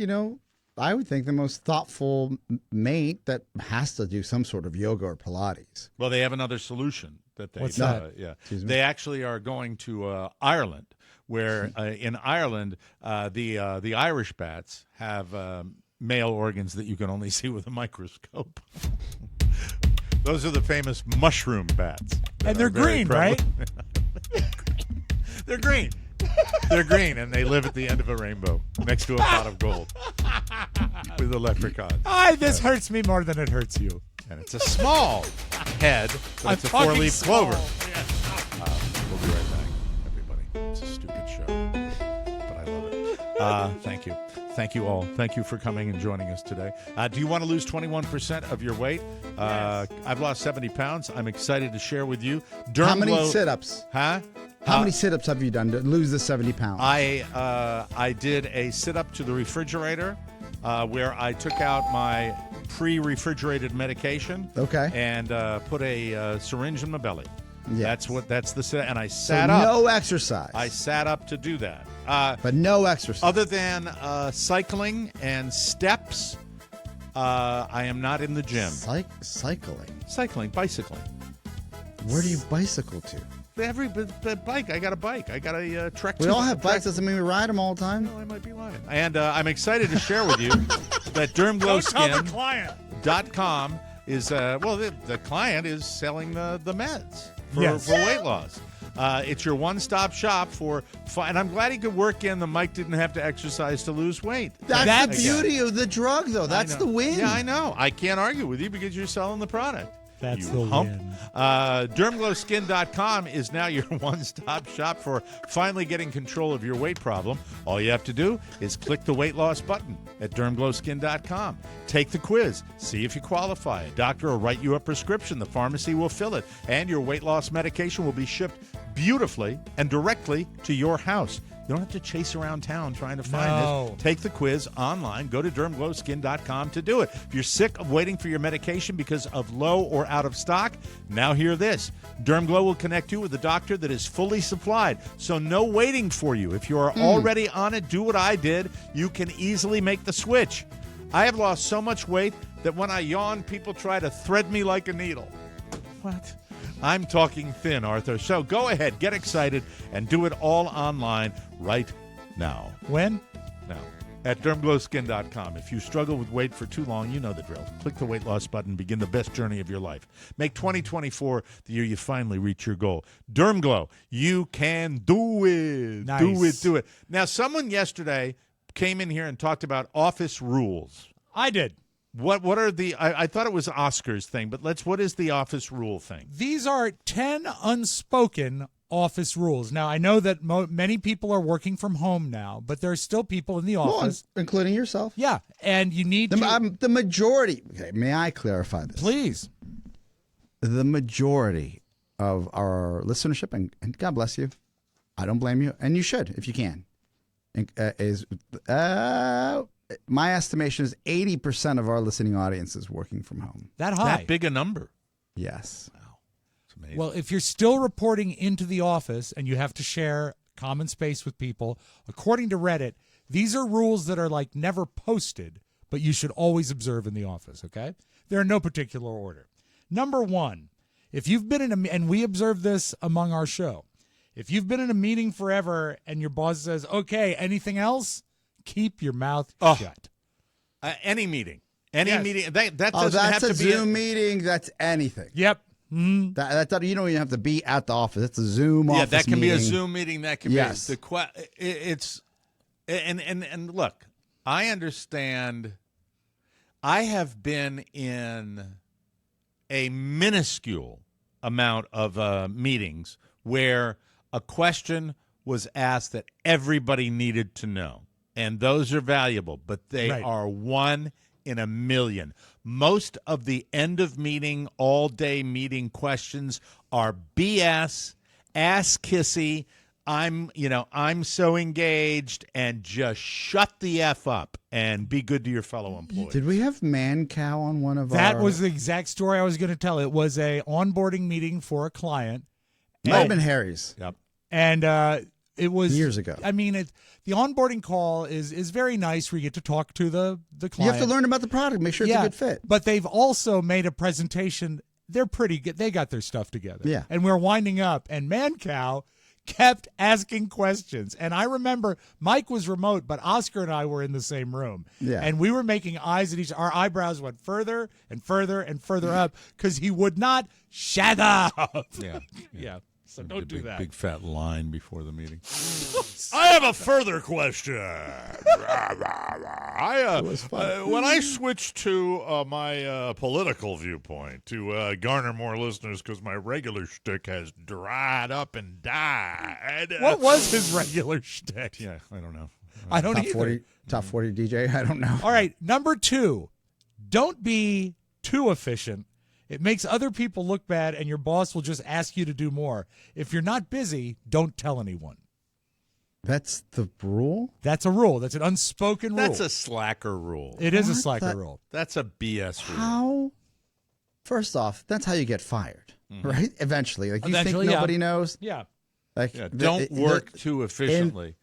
I would think the most thoughtful mate that has to do some sort of yoga or Pilates. Well, they have another solution that they. What's that? They actually are going to Ireland, where in Ireland the Irish bats have male organs that you can only see with a microscope. Those are the famous mushroom bats, and they're green, right? They're green. They're green, and they live at the end of a rainbow next to a pot of gold with the leprechauns. This hurts me more than it hurts you. And it's a small head, but it's a 4-leaf clover. We'll be right back, everybody. It's a stupid show, but I love it. Thank you. Thank you all. Thank you for coming and joining us today. Do you want to lose 21% of your weight? Yes. I've lost 70 pounds. I'm excited to share with you. How many sit-ups? Huh? How many sit-ups have you done to lose the 70 pounds? I did a sit-up to the refrigerator where I took out my pre-refrigerated medication. Okay. And put a syringe in my belly. Yes. That's the sit. And I sat up. No exercise. I sat up to do that. But no exercise. Other than cycling and steps, I am not in the gym. Cycling? Bicycling. Where do you bicycle to? Every bike. I got a bike. I got a Trek. We all have bikes. Doesn't mean we ride them all the time. No, I might be lying. And I'm excited to share with you that Don't tell the client. DermGlowSkin.com is, the client is selling the meds for weight loss. It's your one-stop shop and I'm glad he could work in the Mike didn't have to exercise to lose weight. That's the beauty of the drug, though. That's the win. Yeah, I know. I can't argue with you because you're selling the product. That's the hump. win. DermGlowSkin.com is now your one-stop shop for finally getting control of your weight problem. All you have to do is click the weight loss button at DermGlowSkin.com. Take the quiz. See if you qualify. A doctor will write you a prescription. The pharmacy will fill it. And your weight loss medication will be shipped beautifully and directly to your house. You don't have to chase around town trying to find this. Take the quiz online. Go to DermGlowSkin.com to do it. If you're sick of waiting for your medication because of low or out of stock, now hear this. DermGlow will connect you with a doctor that is fully supplied, so no waiting for you. If you are already on it, do what I did. You can easily make the switch. I have lost so much weight that when I yawn, people try to thread me like a needle. What? I'm talking thin, Arthur. So go ahead, get excited, and do it all online right now. When? Now. at dermglowskin.com. If you struggle with weight for too long, you know the drill. Click the weight loss button, begin the best journey of your life. Make 2024 the year you finally reach your goal. Dermglow, you can do it. Nice. Do it. Now, someone yesterday came in here and talked about office rules. I did. What are the? I thought it was Oscar's thing, but what is the office rule thing? These are 10 unspoken office rules. Now, I know that many people are working from home now, but there are still people in the office. Including yourself. Yeah, and you need the majority. Okay, may I clarify this? Please. The majority of our listenership, and God bless you, I don't blame you, and you should if you can, my estimation is 80% of our listening audience is working from home. That high. That big a number. Yes. It's amazing. Well, if you're still reporting into the office and you have to share common space with people, according to Reddit, these are rules that are like never posted, but you should always observe in the office, okay? They're in no particular order. Number 1, if you've been in and we observe this among our show, if you've been in a meeting forever and your boss says, okay, anything else? Keep your mouth shut. Any meeting. Any meeting. That doesn't that's have a to be Zoom meeting. That's anything. Yep. That you don't even have to be at the office. It's a Zoom office that can meeting. be a Zoom meeting. That can Yes. be it's and look, I understand. I have been in a minuscule amount of meetings where a question was asked that everybody needed to know. And those are valuable, but they are 1 in a million. Most of the end of meeting, all day meeting questions are BS, ass kissy. I'm so engaged, and just shut the F up and be good to your fellow employees. Did we have Man Cow on one of our? That was the exact story I was going to tell. It was a onboarding meeting for a client. Might have been Harry's. Yep. And it was years ago. I mean, the onboarding call is very nice where you get to talk to the client. You have to learn about the product, make sure it's a good fit. But they've also made a presentation. They're pretty good. They got their stuff together. Yeah. And we're winding up, and Man Cow kept asking questions. And I remember Mike was remote, but Oscar and I were in the same room. Yeah. And we were making eyes at each other. Our eyebrows went further and further and further up because he would not shut up. Yeah. Yeah. So don't do that. Big fat line before the meeting. I have a further question. When I switched to my political viewpoint to garner more listeners because my regular shtick has dried up and died. What was his regular shtick? Yeah, I don't know. I don't top either. 40 DJ. I don't know. All right, number 2, don't be too efficient. It makes other people look bad, and your boss will just ask you to do more. If you're not busy, don't tell anyone. That's the rule? That's a rule. That's an unspoken rule. That's a slacker rule. It is a What slacker the- rule. That's a BS rule. How? First off, that's how you get fired, right? Eventually. Like, you Eventually, think yeah. nobody knows? Yeah. Like, Yeah, don't work too efficiently.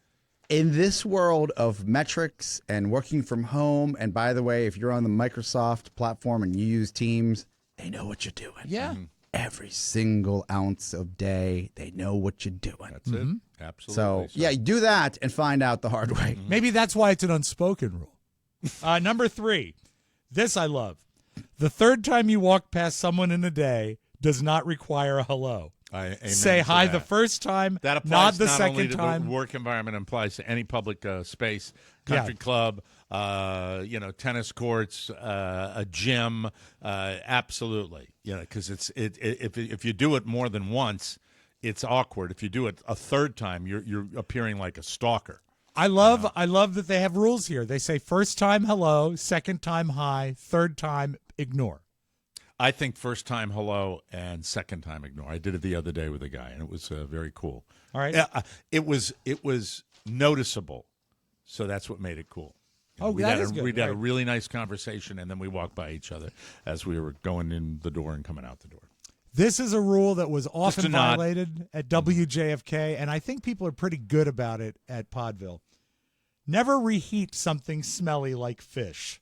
In this world of metrics and working from home, and by the way, if you're on the Microsoft platform and you use Teams, they know what you're doing. Yeah. Every single ounce of day, they know what you're doing. That's it. Absolutely. So, yeah, you do that and find out the hard way. Maybe that's why it's an unspoken rule. Number 3, this I love. The third time you walk past someone in a day does not require a hello. Amen Say to hi that. the first time, That applies nod the not second only to time. the work environment, applies to any public space, country club, tennis courts, a gym, absolutely. Because if you do it more than once, it's awkward. If you do it a third time, you're appearing like a stalker. I love that they have rules here. They say first time hello, second time hi, third time ignore. I think first time hello and second time ignore. I did it the other day with a guy, and it was very cool. All right. It was noticeable, so that's what made it cool. That is good. We had a Right. really nice conversation, and then we walked by each other as we were going in the door and coming out the door. This is a rule that was often a nod. violated at WJFK, and I think people are pretty good about it at Podville. Never reheat something smelly like fish.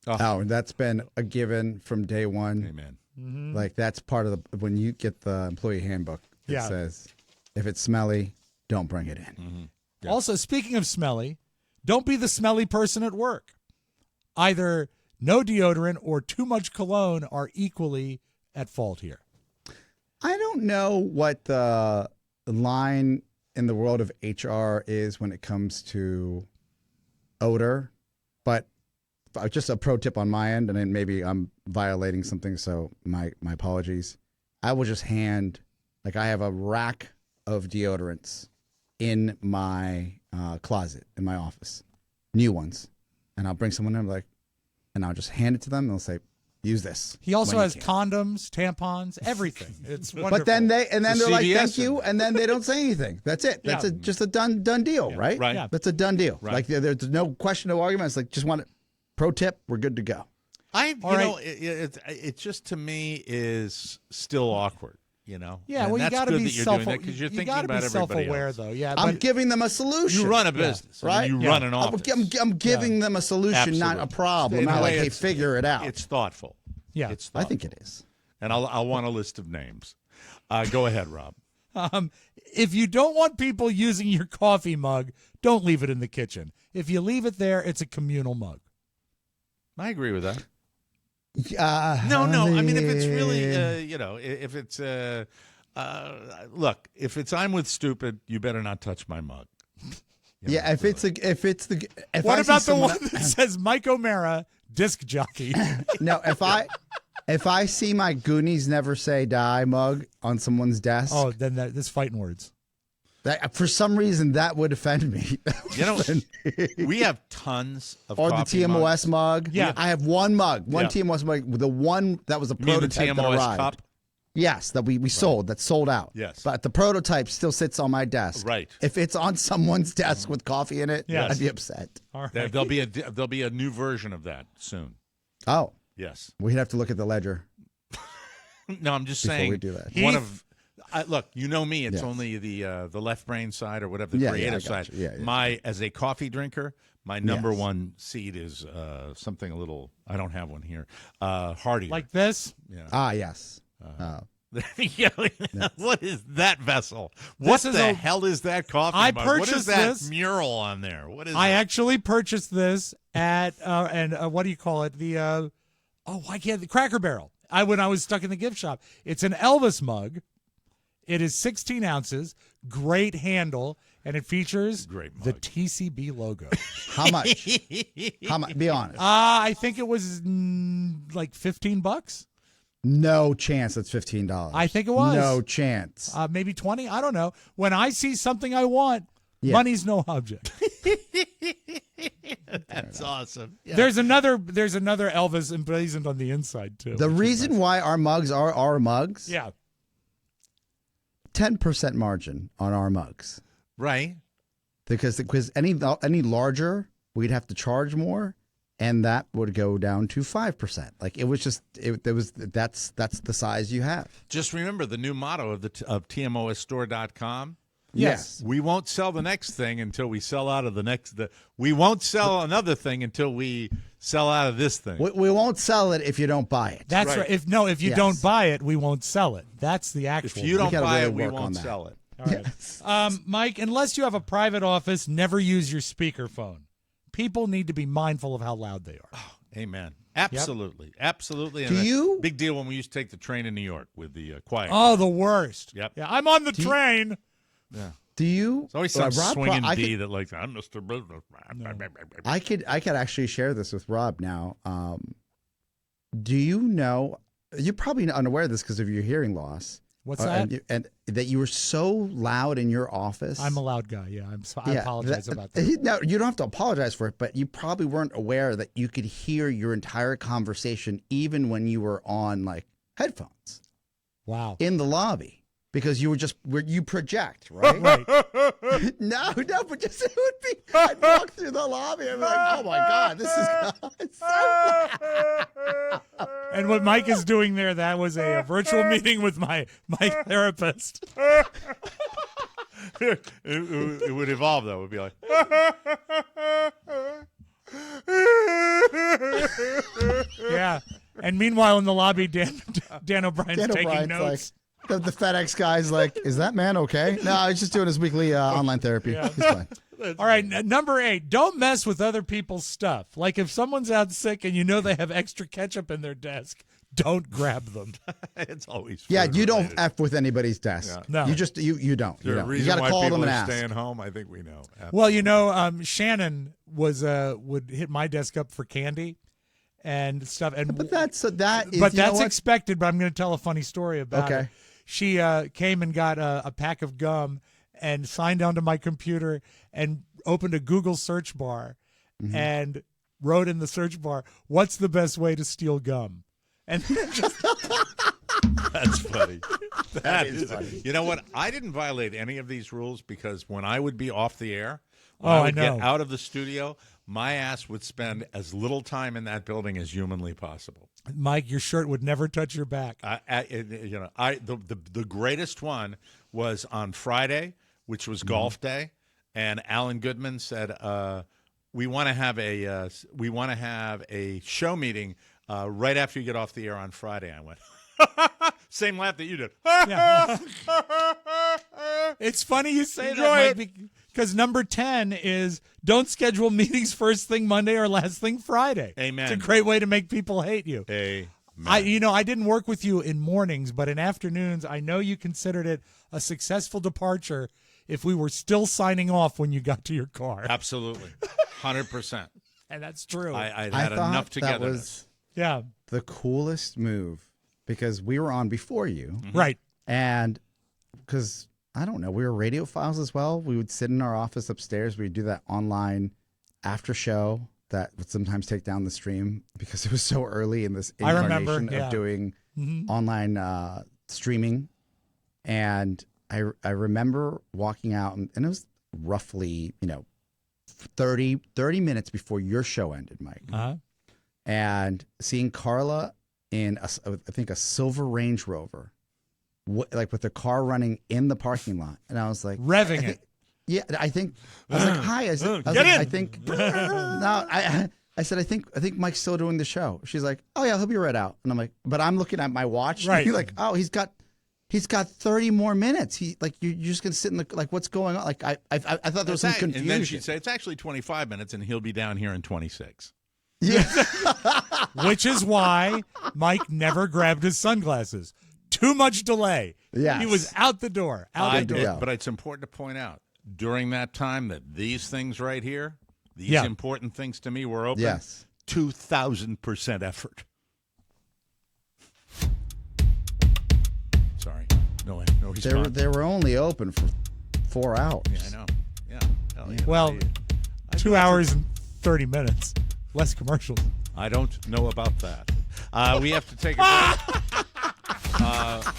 Oh, and that's been a given from day one. Amen. Like, that's part of when you get the employee handbook, it says, if it's smelly, don't bring it in. Yeah. Also, speaking of smelly, Don't be the smelly person at work. Either no deodorant or too much cologne are equally at fault here. I don't know what the line in the world of HR is when it comes to odor, but just a pro tip on my end, and then maybe I'm violating something, so my apologies. I will just hand, like, I have a rack of deodorants in my closet in my office, new ones, and I'll bring someone in, like, and I'll just hand it to them, and they'll say, "Use this." He also when you has can. condoms, tampons, everything. It's wonderful. But then they're like, CVS "Thank you," and then they don't say anything. That's it. That's Yeah. just a done deal, right? right. Yeah. That's a done deal. Right. Like there's no question, no argument. It's like, just want it. Pro tip, we're good to go. It just to me is still awkward. Yeah, And well, you that's got to good be that you're doing that because you're thinking gotta about be everybody self-aware, else. though. Yeah, I'm but giving them a solution. You run a business, right? You Yeah. run an office. I'm giving them a solution, not a Absolutely. problem. In a Not like, way, hey, it's- figure it out. It's thoughtful. Yeah. It's I thoughtful. think it is. And I'll want a list of names. Go ahead, Rob. if you don't want people using your coffee mug, don't leave it in the kitchen. If you leave it there, it's a communal mug. I agree with that. No. I mean, if it's really, if it's, look, if it's I'm with stupid, you better not touch my mug. Yeah, if What I see about the someone- one that says Mike O'Mara, disc jockey? No, if I see my Goonies Never Say Die mug on someone's desk, Oh, then that's fighting words. that, for some reason that would offend me. We have tons of Or the coffee TMOS mugs. mug. Yeah. I have one mug, one Yeah. TMOS mug, the one that was a You mean the prototype that TMOS arrived. cup? Yes, that we sold, that's sold out. Yes. But the prototype still sits on my desk. Right. If it's on someone's desk with coffee in it, Yes. I'd be upset. All right. There'll be a new version of that soon. Oh, Yes. we'd have to look at the ledger. No, I'm just Before saying. we do that. One of look, you know me. It's Yes. only the left brain side or whatever, the Yeah, creative I got side. you. Yeah. My as a coffee drinker, my number Yes. one seed is something a little. I don't have one here. Hearty. Like this? Ah, yes. Yeah, what is that vessel? What This is the a- hell is that coffee I mug? What is purchased that this. mural on there? What is I that? actually purchased this at what do you call it? The the Cracker Barrel. When I was stuck in the gift shop. It's an Elvis mug. It is 16 ounces, great handle, and it features Great the mug. TCB logo. How much? How much? Be honest. I think it was like $15. No chance that's $15. I think it was. No chance. Maybe 20. I don't know. When I see something I want, Yeah. money's no object. That's awesome. Yeah. There's another Elvis emblazoned on the inside too. The which is reason nice. why our mugs are our mugs, Yeah. 10% margin on our mugs. Right. Because any larger, we'd have to charge more, and that would go down to 5%. Like it was just that's the size you have. Just remember the new motto of TMOSstore.com. Yes. We won't sell the next thing until we sell out of the next. We won't sell another thing until we sell out of this thing. We won't sell it if you don't buy it. That's Right. right. If you Yes. don't buy it, we won't sell it. That's the actual. If you don't gotta buy really it, we work on won't that. sell it. All right. Mike, unless you have a private office, never use your speakerphone. People need to be mindful of how loud they are. Amen. Absolutely. Absolutely. Do And a you- Big deal when we used to take the train in New York with the quiet. Oh, the worst. Yep. Yeah, I'm on the train. Yeah. Do you? It's always some Rob, swinging I bee could- that like, I'm Mr. Businessman. I could actually share this with Rob now. Do you know? You're probably unaware of this because of your hearing loss. What's that? And that you were so loud in your office. I'm a loud guy. Yeah, I apologize about that. No, you don't have to apologize for it, but you probably weren't aware that you could hear your entire conversation even when you were on like headphones Wow. in the lobby because you project, right? Right. No, but just it would be. I'd walk through the lobby and be like, oh my god, this is it's so loud. And what Mike is doing there, that was a virtual meeting with my therapist. It would evolve, though. It would be like, Yeah. And meanwhile, in the lobby, Dan O'Brien's Dan taking O'Brien's notes. like, the FedEx guy's like, is that man okay? No, he's just doing his weekly online therapy. He's fine. All right, number 8. Don't mess with other people's stuff. Like if someone's out sick and you know they have extra ketchup in their desk, don't grab them. It's always Yeah, food you don't related. F with anybody's desk. No. You just you don't. Is there You a don't. You reason got to why call people them and are ask. staying home? I think we know. Well, Shannon was would hit my desk up for candy and stuff, and But that's expected. But I'm going to tell a funny story about it. Okay. She came and got a pack of gum and signed onto my computer and opened a Google search bar and wrote in the search bar, "What's the best way to steal gum?" And just That's funny. That is funny. You know what? I didn't violate any of these rules because when I would be off the air, when Oh, I I would know. get out of the studio, my ass would spend as little time in that building as humanly possible. Mike, your shirt would never touch your back. The greatest one was on Friday, which was golf day, and Alan Goodman said, "We want to have a show meeting right after you get off the air on Friday." I went, same laugh that you did. Yeah. It's funny you say Enjoy that, Mike, because number 10 is don't schedule meetings first thing Monday or last thing Friday. Amen. It's a great way to make people hate you. Amen. I didn't work with you in mornings, but in afternoons, I know you considered it a successful departure if we were still signing off when you got to your car. Absolutely, 100%. And that's true. I I had thought enough that together. was yeah. the coolest move because we were on before you, Right. and because I don't know, we were radiophiles as well. We would sit in our office upstairs. We'd do that online after show that would sometimes take down the stream because it was so early in this I remember, incarnation yeah. of doing Mhm. online streaming. And I remember walking out, and it was roughly 30 minutes before your show ended, Mike, Uh-huh. and seeing Carla in I think a silver Range Rover, like with the car running in the parking lot, and I was like Revving it. Yeah, I think I was like, "Hi," I said, I think no, I said, I think Mike's still doing the show. She's like, "Oh yeah, he'll be right out," and I'm like, but I'm looking at my watch, Right. You're like, "Oh, he's got 30 more minutes. You're just gonna sit in the like, what's going on?" Like I thought there was some confusion. And then she'd say, it's actually 25 minutes, and he'll be down here in 26. Yeah. Which is why Mike never grabbed his sunglasses. Too much delay. Yes. He was out the door. I to did, go. but it's important to point out during that time that these things right here, these Yeah. important things to me were open. Yes. 2,000% effort. Sorry. No response. They were only open for 4 hours. Yeah, I know. Yeah. Hell yeah. Well, I 2 hours and 30 minutes. Less commercials. I don't know about that. We have to take a break.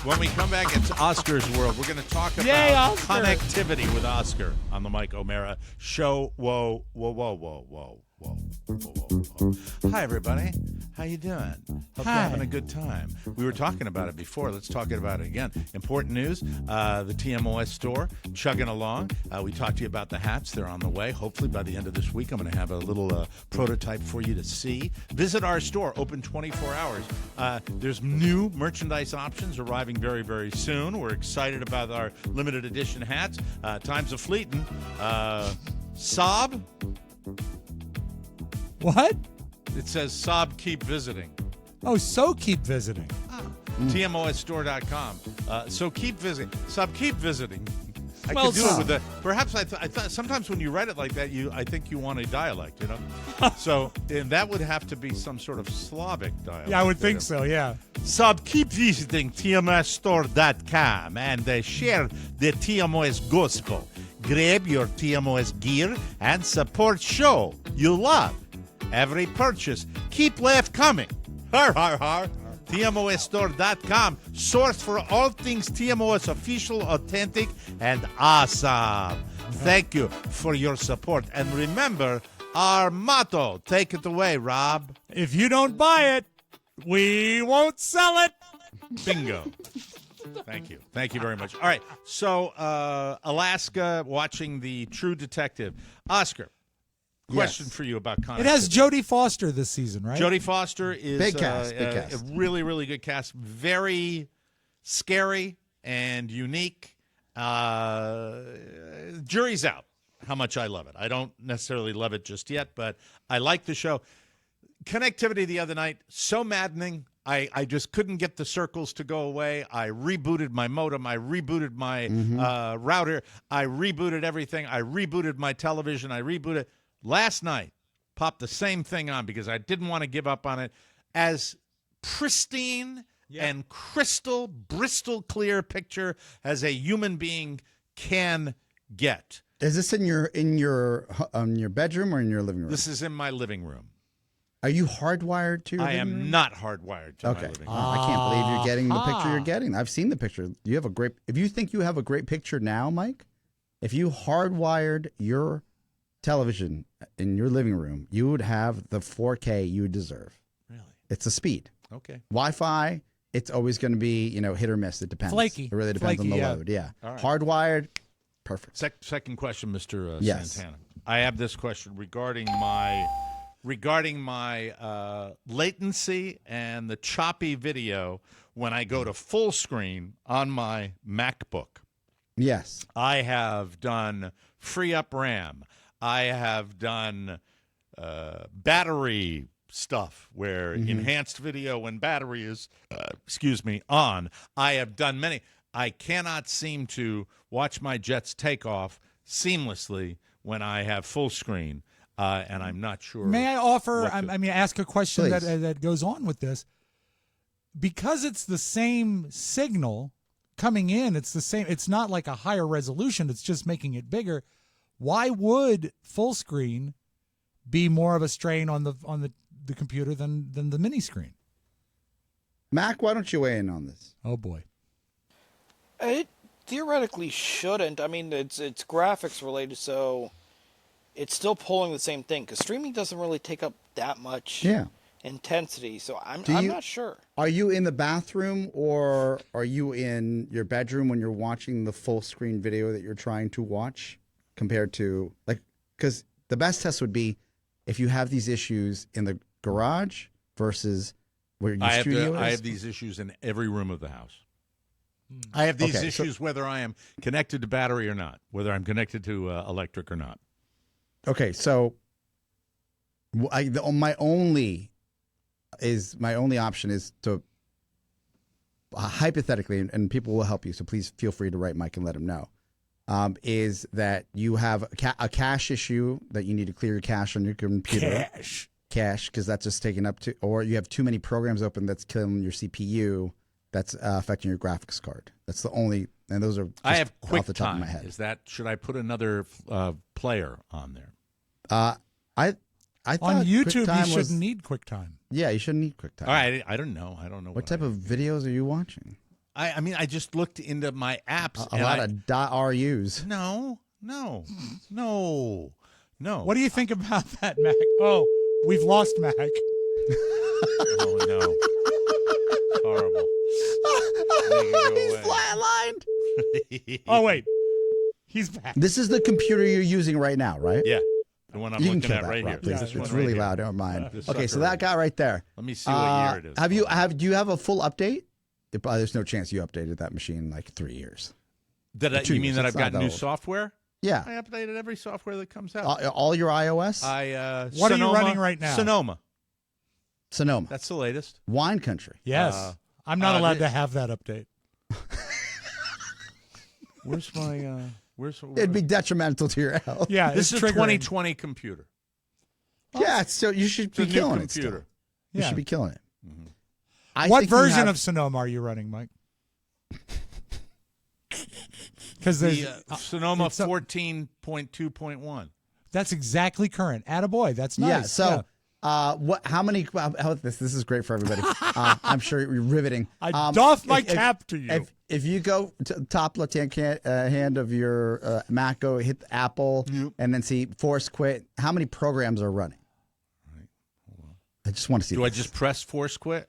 When we come back, it's Oscar's World. We're going to talk about Yay, Oscar. connectivity with Oscar on the Mike O'Mara Show. Whoa, whoa, whoa, whoa, whoa, whoa, whoa, whoa, whoa. Hi, everybody. How you doing? Hope you're Hi. having a good time. We were talking about it before. Let's talk about it again. Important news, the TMOS store, chugging along. We talked to you about the hats. They're on the way. Hopefully, by the end of this week, I'm going to have a little prototype for you to see. Visit our store, open 24 hours. There's new merchandise options arriving very, very soon. We're excited about our limited edition hats. Times of fleeting. Sob. What? It says Sob keep visiting. Oh, so keep visiting. TMOSstore.com. So keep visiting. Sob keep visiting. I Well, could do it Sob. with the. Perhaps I thought sometimes when you write it like that, I think you want a dialect, you know. So and that would have to be some sort of Slavic dialect. Yeah, I would think so, yeah. Sob keep visiting TMOSstore.com and share the TMOS gospel. Grab your TMOS gear and support show you love. Every purchase, keep laugh coming. Har, har, har. TMOSstore.com, source for all things TMOS official, authentic, and awesome. Thank you for your support. And remember our motto. Take it away, Rob. If you don't buy it, we won't sell it. Bingo. Thank you. Thank you very much. All right. So, Alaska, watching the True Detective. Oscar, question Yes. for you about connectivity. It has Jodie Foster this season, right? Jodie Foster is Big cast, big a cast. really, really good cast. Very scary and unique. Jury's out. how much I love it. I don't necessarily love it just yet, but I like the show. Connectivity the other night, so maddening. I just couldn't get the circles to go away. I rebooted my modem. I rebooted my router. I rebooted everything. I rebooted my television. I rebooted. Last night, popped the same thing on because I didn't want to give up on it. As pristine and crystal, Bristol clear picture as a human being can get. Is this in your bedroom or in your living room? This is in my living room. Are you hardwired to your I living room? am not hardwired to my living room. I can't believe you're getting the picture you're getting. I've seen the picture. You have a great. If you think you have a great picture now, Mike, if you hardwired your television in your living room, you would have the 4K you deserve. Really? It's the speed. Okay. Wi-Fi, it's always going to be, hit or miss. It depends. Flaky. It really depends on the load. Yeah. All right. Hardwired, perfect. Second question, Mr. Yes. Santana. I have this question regarding my latency and the choppy video when I go to full screen on my MacBook. Yes. I have done free up RAM. I have done battery stuff where enhanced video when battery is, on. I have done many. I cannot seem to watch my jets take off seamlessly when I have full screen, and I'm not sure. May I offer? Ask a question Please. that goes on with this. Because it's the same signal coming in, it's the same. It's not like a higher resolution. It's just making it bigger. Why would full screen be more of a strain on the computer than the mini screen? Mac, why don't you weigh in on this? Oh boy. It theoretically shouldn't. I mean, it's graphics related, so it's still pulling the same thing. Because streaming doesn't really take up that much intensity. So I'm not sure. Are you in the bathroom or are you in your bedroom when you're watching the full screen video that you're trying to watch? Compared to because the best test would be if you have these issues in the garage versus where your studio is. I have these issues in every room of the house. I have these issues whether I am connected to battery or not, whether I'm connected to electric or not. Okay, so my only option is to hypothetically, and people will help you, so please feel free to write Mike and let him know. Is that you have a cache issue that you need to clear your cache on your computer. Cache, because that's just taking up or you have too many programs open that's killing your CPU, that's affecting your graphics card. That's the only, and those are just I have off the top of QuickTime. my head. Should I put another player on there? I thought On YouTube, QuickTime you shouldn't need QuickTime. Yeah, you shouldn't need QuickTime. All right, I don't know. What type of videos are you watching? I just looked into my apps. A lot of .rus. No. What do you think about that, Mac? Oh, we've lost Mac. Oh no! Horrible. He's flatlined. Oh wait, he's back. This is the computer you're using right now, right? Yeah, the one I'm You can looking kill at that, right Rob, here. please. This It's one really right loud. here. Never mind. This Okay, so sucker that guy right there. Let me see what year it is. Do you have a full update? There's no chance you updated that machine in like 3 years. You mean years. that It's I've got not that new old. software? Yeah. I updated every software that comes out. All your iOS? What are you running right now? Sonoma. Sonoma. That's the latest. Wine country. Yes, I'm not allowed to have that update. Where's my? It'd be detrimental to your health. Yeah, This is it's a triggering. 2020 computer. Yeah, so you should be It's a new killing it. computer. Still. You Yeah. should be killing it. Mm-hmm. What version of Sonoma are you running, Mike? Because The there's Sonoma it's a- 14.2.1. that's exactly current. Attaboy, that's nice. Yeah. So, how many? This is great for everybody. I'm sure you're riveting. I doff my cap to you. If you go to the top left-hand hand of your Mac, go hit the Apple, and then see force quit. How many programs are running? Right. Hold on. I just want to see. Do I this. just press force quit?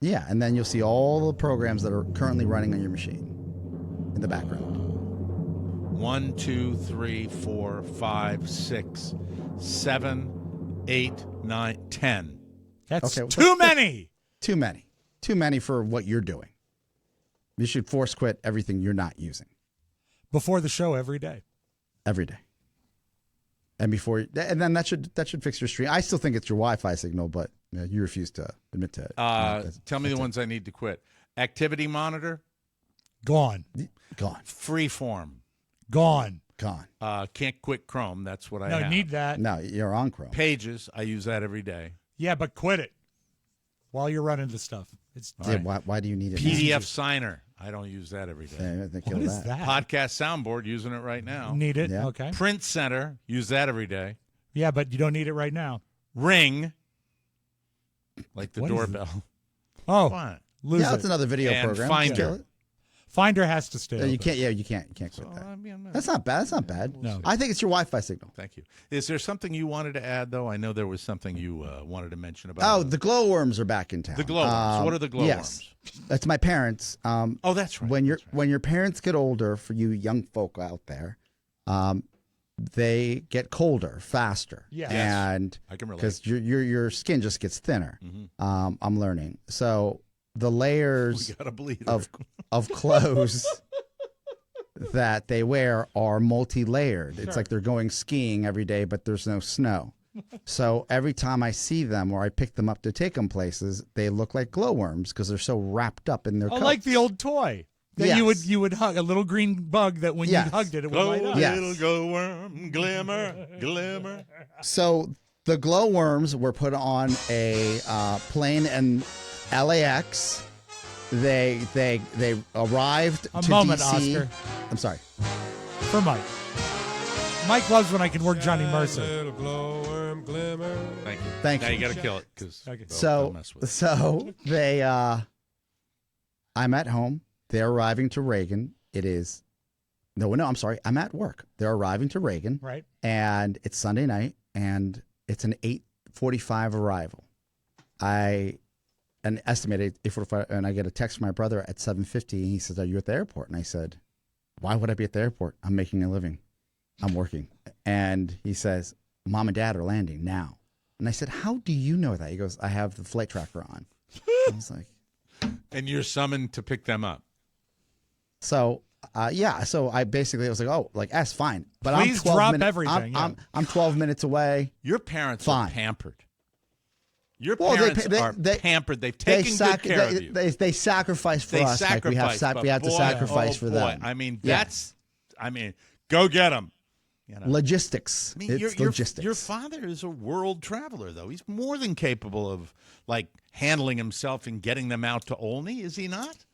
Yeah, and then you'll see all the programs that are currently running on your machine in the background. 1, 2, 3, 4, 5, 6, 7, 8, 9, 10. That's Okay, too many. Too many. Too many for what you're doing. You should force quit everything you're not using Before the show every day. every day. and then that should fix your stream. I still think it's your Wi-Fi signal, but you refuse to admit to it. Tell me the ones I need to quit. Activity monitor, Gone. Freeform, Gone. can't quit Chrome. That's what I No, have. need that. No, you're on Chrome. Pages, I use that every day. Yeah, but quit it while you're running the stuff. It's Yeah, why do you need it? PDF signer, I don't use that every day. what is that? Podcast soundboard, using it right now. Need it? Yeah. Okay. Print center, use that every day. Yeah, but you don't need it right now. Ring, like the What is doorbell. Oh, What? lose Yeah, it. it's another video And program. Finder. Kill it. Finder has to stay. You open. can't. Yeah, you can't quit that. That's not bad. That's not bad. No. I think it's your Wi-Fi signal. Thank you. Is there something you wanted to add, though? I know there was something you wanted to mention about. Oh, the glowworms are back in town. The glowworms. What are the glowworms? Yes, that's my parents. Oh, that's right. When That's right. your parents get older, for you young folk out there, they get colder faster. Yes. And I can relate. because your skin just gets thinner. Mhm. I'm learning. So the layers We got a bleeder. of clothes that they wear are multi-layered. It's like they're going skiing every day, but there's no snow. So every time I see them or I pick them up to take them places, they look like glowworms because they're so wrapped up in their Oh, coats. like the old toy that Yes. you would hug, a little green bug that when Yes. you hugged it, it would Glow, light up. Yeah. little glowworm, glimmer, glimmer. So the glowworms were put on a plane in LAX. They arrived A to moment, DC. Oscar. I'm sorry. For Mike. Mike loves when I can work Johnny Mercer. Thank you. Thank Now you. you got to kill it because Okay. So they I'm at home. They're arriving to Reagan. I'm sorry. I'm at work. They're arriving to Reagan. Right. And it's Sunday night and it's an 8:45 arrival. An estimated 8:45, and I get a text from my brother at 7:50. And he says, "Are you at the airport?" And I said, "Why would I be at the airport? I'm making a living. I'm working." And he says, "Mom and Dad are landing now." And I said, "How do you know that?" He goes, "I have the flight tracker on." I was like, And you're summoned to pick them up. so yeah. So I basically was like, "Oh, like that's fine." But Please I'm 12 drop minutes, everything, I'm 12 minutes away. Your parents Fine. are pampered. Your Well, parents are pampered. They've taken good care of you. They sacrifice for us. Like we have to sacrifice for them. I mean, Yeah. go get them. You know? Logistics. I mean, It's logistics. your father is a world traveler, though. He's more than capable of, like, handling himself and getting them out to Olney, is he not?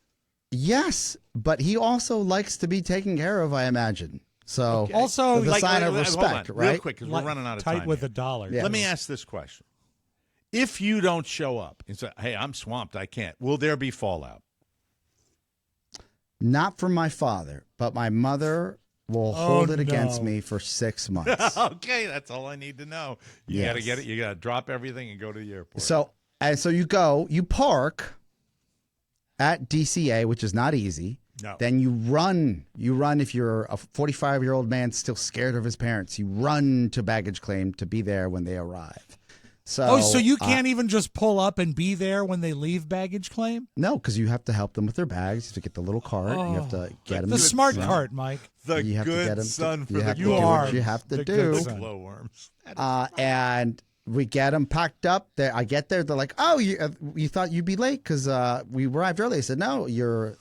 Yes, but he also likes to be taken care of, I imagine. So Okay. Also, the like- sign of hold respect, on, right? Real quick, because we're running out of tight time. with here. $1. Yeah. Let me ask this question. If you don't show up and say, hey, I'm swamped, I can't, will there be fallout? Not from my father, but my mother will hold it against me for 6 months. Okay, that's all I need to know. You got to Yes. get it. You got to drop everything and go to the airport. So you park at DCA, which is not easy. No. Then you run if you're a 45-year-old man still scared of his parents. You run to baggage claim to be there when they arrive. So you can't even just pull up and be there when they leave baggage claim? No, because you have to help them with their bags. You have to get the little cart. You have to get them. The smart cart, Mike. the You have to get good them. son for You the have to You do glowworms. what you have to the do. good son. Glowworms. And we get them packed up. I get there. They're like, "Oh, you thought you'd be late because we arrived early." I said, "No, your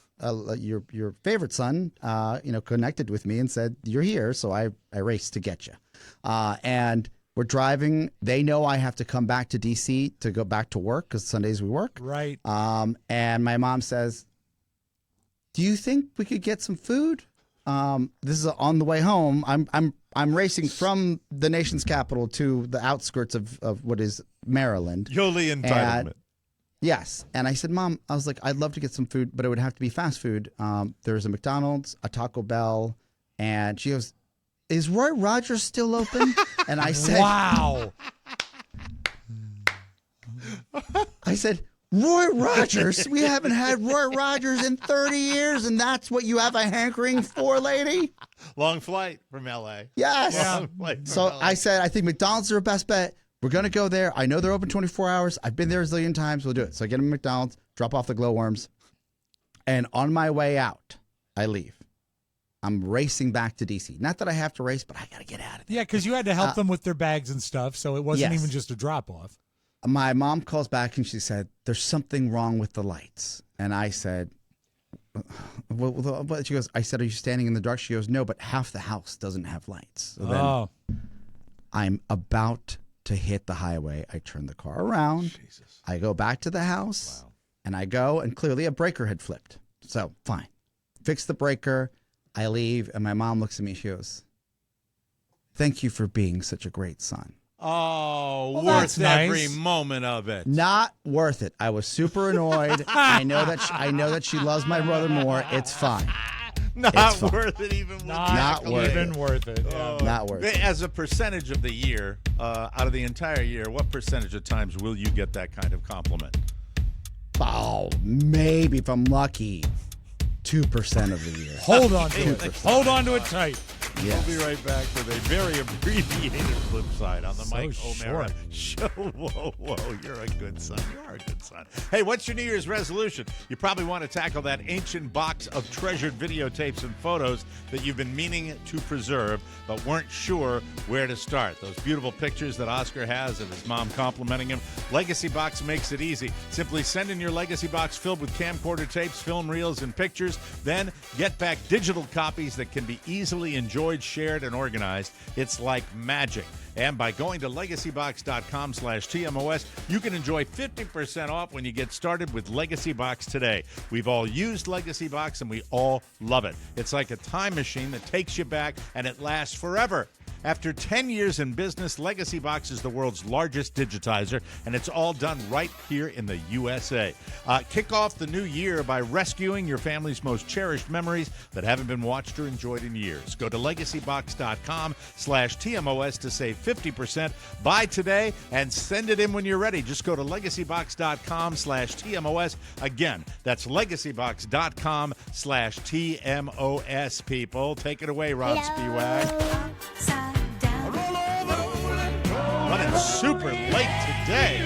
favorite son, connected with me and said you're here, so I raced to get you." And we're driving. They know I have to come back to DC to go back to work because Sundays we work. Right. And my mom says, "Do you think we could get some food?" This is on the way home. I'm racing from the nation's capital to the outskirts of what is Maryland. Yoli entitlement. Yes. And I said, "Mom," I was like, "I'd love to get some food, but it would have to be fast food." There's a McDonald's, a Taco Bell, and she goes, "Is Roy Rogers still open?" And I said, Wow. I said, "Roy Rogers? We haven't had Roy Rogers in 30 years, and that's what you have a hankering for, lady?" Long flight from L.A. Yes. Long flight from So LA. I said, "I think McDonald's are our best bet. We're going to go there. I know they're open 24 hours. I've been there a zillion times. We'll do it." So I get them at McDonald's, drop off the glowworms, and on my way out, I leave. I'm racing back to DC. Not that I have to race, but I got to get out of there. Yeah, because you had to help them with their bags and stuff, so it wasn't yes. even just a drop-off. My mom calls back and she said, there's something wrong with the lights. And I said, well, she goes, I said, are you standing in the dark? She goes, no, but half the house doesn't have lights. So then I'm about to hit the highway. I turn the car around. Jesus. I go back to the house and I go, and clearly a breaker had flipped. So fine. Fix the breaker. I leave, and my mom looks at me. She goes, thank you for being such a great son. Oh, Well, worth that's nice. every moment of it. Not worth it. I was super annoyed. I know that she loves my brother more. It's fine. Not fine. worth it even. Not worth even it. worth it. Yeah. Not worth it. As a percentage of the year, out of the entire year, what percentage of times will you get that kind of compliment? Oh, maybe if I'm lucky, 2% of the year. Hold on to it. Hold on to it tight. Yes. We'll be right back with a very abbreviated flip side on the So Mike O'Mara Show. Whoa, you're a good son. You are a good son. Hey, what's your New Year's resolution? You probably want to tackle that ancient box of treasured videotapes and photos that you've been meaning to preserve, but weren't sure where to start. Those beautiful pictures that Oscar has of his mom complimenting him. Legacy Box makes it easy. Simply send in your Legacy Box filled with camcorder tapes, film reels, and pictures. Then get back digital copies that can be easily enjoyed, shared, and organized. It's like magic. And by going to legacybox.com/TMOS, you can enjoy 50% off when you get started with Legacy Box today. We've all used Legacy Box, and we all love it. It's like a time machine that takes you back, and it lasts forever. After 10 years in business, Legacy Box is the world's largest digitizer, and it's all done right here in the USA. Kick off the new year by rescuing your family's most cherished memories that haven't been watched or enjoyed in years. Go to legacybox.com/TMOS to save 50%. Buy today and send it in when you're ready. Just go to legacybox.com/TMOS. Again, that's legacybox.com/TMOS, people. Take it away, Rob Spiewak. Running super late today.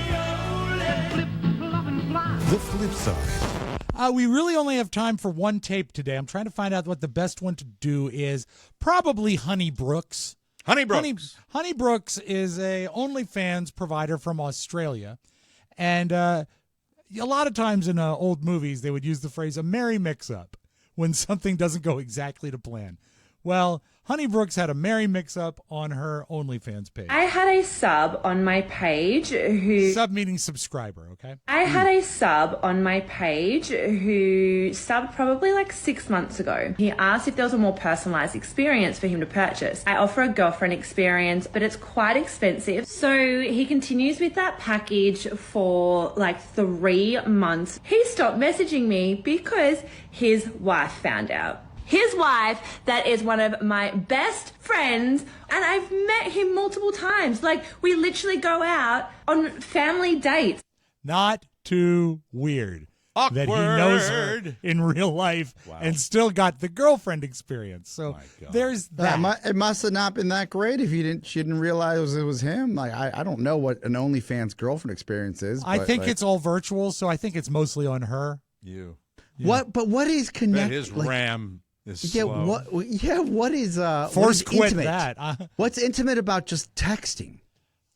The flip side. We really only have time for one tape today. I'm trying to find out what the best one to do is. Probably Honey Brooks. Honey Brooks. Honey Brooks is a OnlyFans provider from Australia. And a lot of times in old movies, they would use the phrase a merry mix-up when something doesn't go exactly to plan. Well, Honey Brooks had a merry mix-up on her OnlyFans page. I had a sub on my page who... Sub meaning subscriber, okay? I had a sub on my page who subbed probably like 6 months ago. He asked if there was a more personalized experience for him to purchase. I offer a girlfriend experience, but it's quite expensive. So he continues with that package for like 3 months. He stopped messaging me because his wife found out. His wife, that is one of my best friends, and I've met him multiple times. Like, we literally go out on family dates. Not too weird. Awkward. That he knows her in real life and still got the girlfriend experience. So there's that. It must have not been that great if she didn't realize it was him. Like I don't know what an OnlyFans girlfriend experience is. I but, think like, it's all virtual, so I think it's mostly on her. You. What? But what is connected? His RAM is yeah. slow. What is Force what is quit intimate? that. What's intimate about just texting?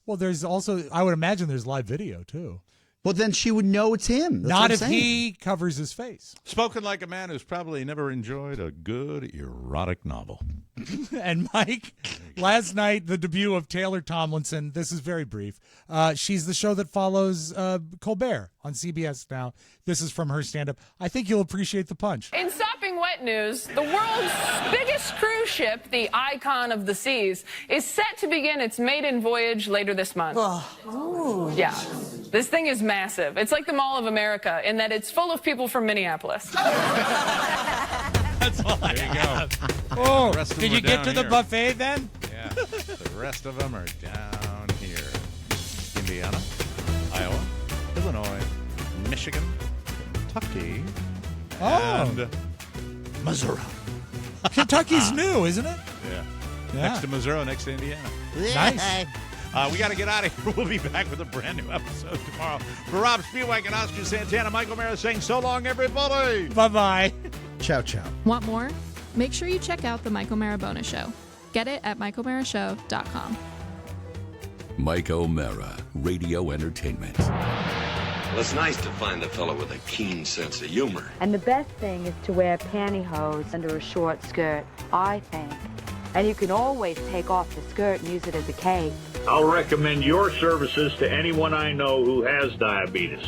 Well, there's also, I would imagine there's live video too. Well, then she would know it's him. That's Not what I'm if saying. he covers his face. Spoken like a man who's probably never enjoyed a good erotic novel. And Mike, last night, the debut of Taylor Tomlinson. This is very brief. She's the show that follows Colbert on CBS now. This is from her stand-up. I think you'll appreciate the punch. In sopping wet news, the world's biggest cruise ship, the Icon of the Seas, is set to begin its maiden voyage later this month. Oh. Yeah. This thing is massive. It's like the Mall of America in that it's full of people from Minneapolis. That's all There you go. Oh, The rest of did them you are get down to the here. buffet then? Yeah. The rest of them are down here. Indiana, Iowa, Illinois, Michigan, Kentucky, and Missouri. Kentucky's new, isn't it? Yeah. Yeah. Next to Missouri, next to Indiana. Nice. We got to get out of here. We'll be back with a brand new episode tomorrow. For Rob Spiewak and Oscar Santana, Michael Mara saying so long, everybody. Bye-bye. Ciao, ciao. Want more? Make sure you check out The Mike O'Mara Bonus Show. Get it at MikeO'MaraShow.com. Mike O'Mara, Radio Entertainment. Well, it's nice to find a fellow with a keen sense of humor. And the best thing is to wear pantyhose under a short skirt, I think. And you can always take off the skirt and use it as a cape. I'll recommend your services to anyone I know who has diabetes.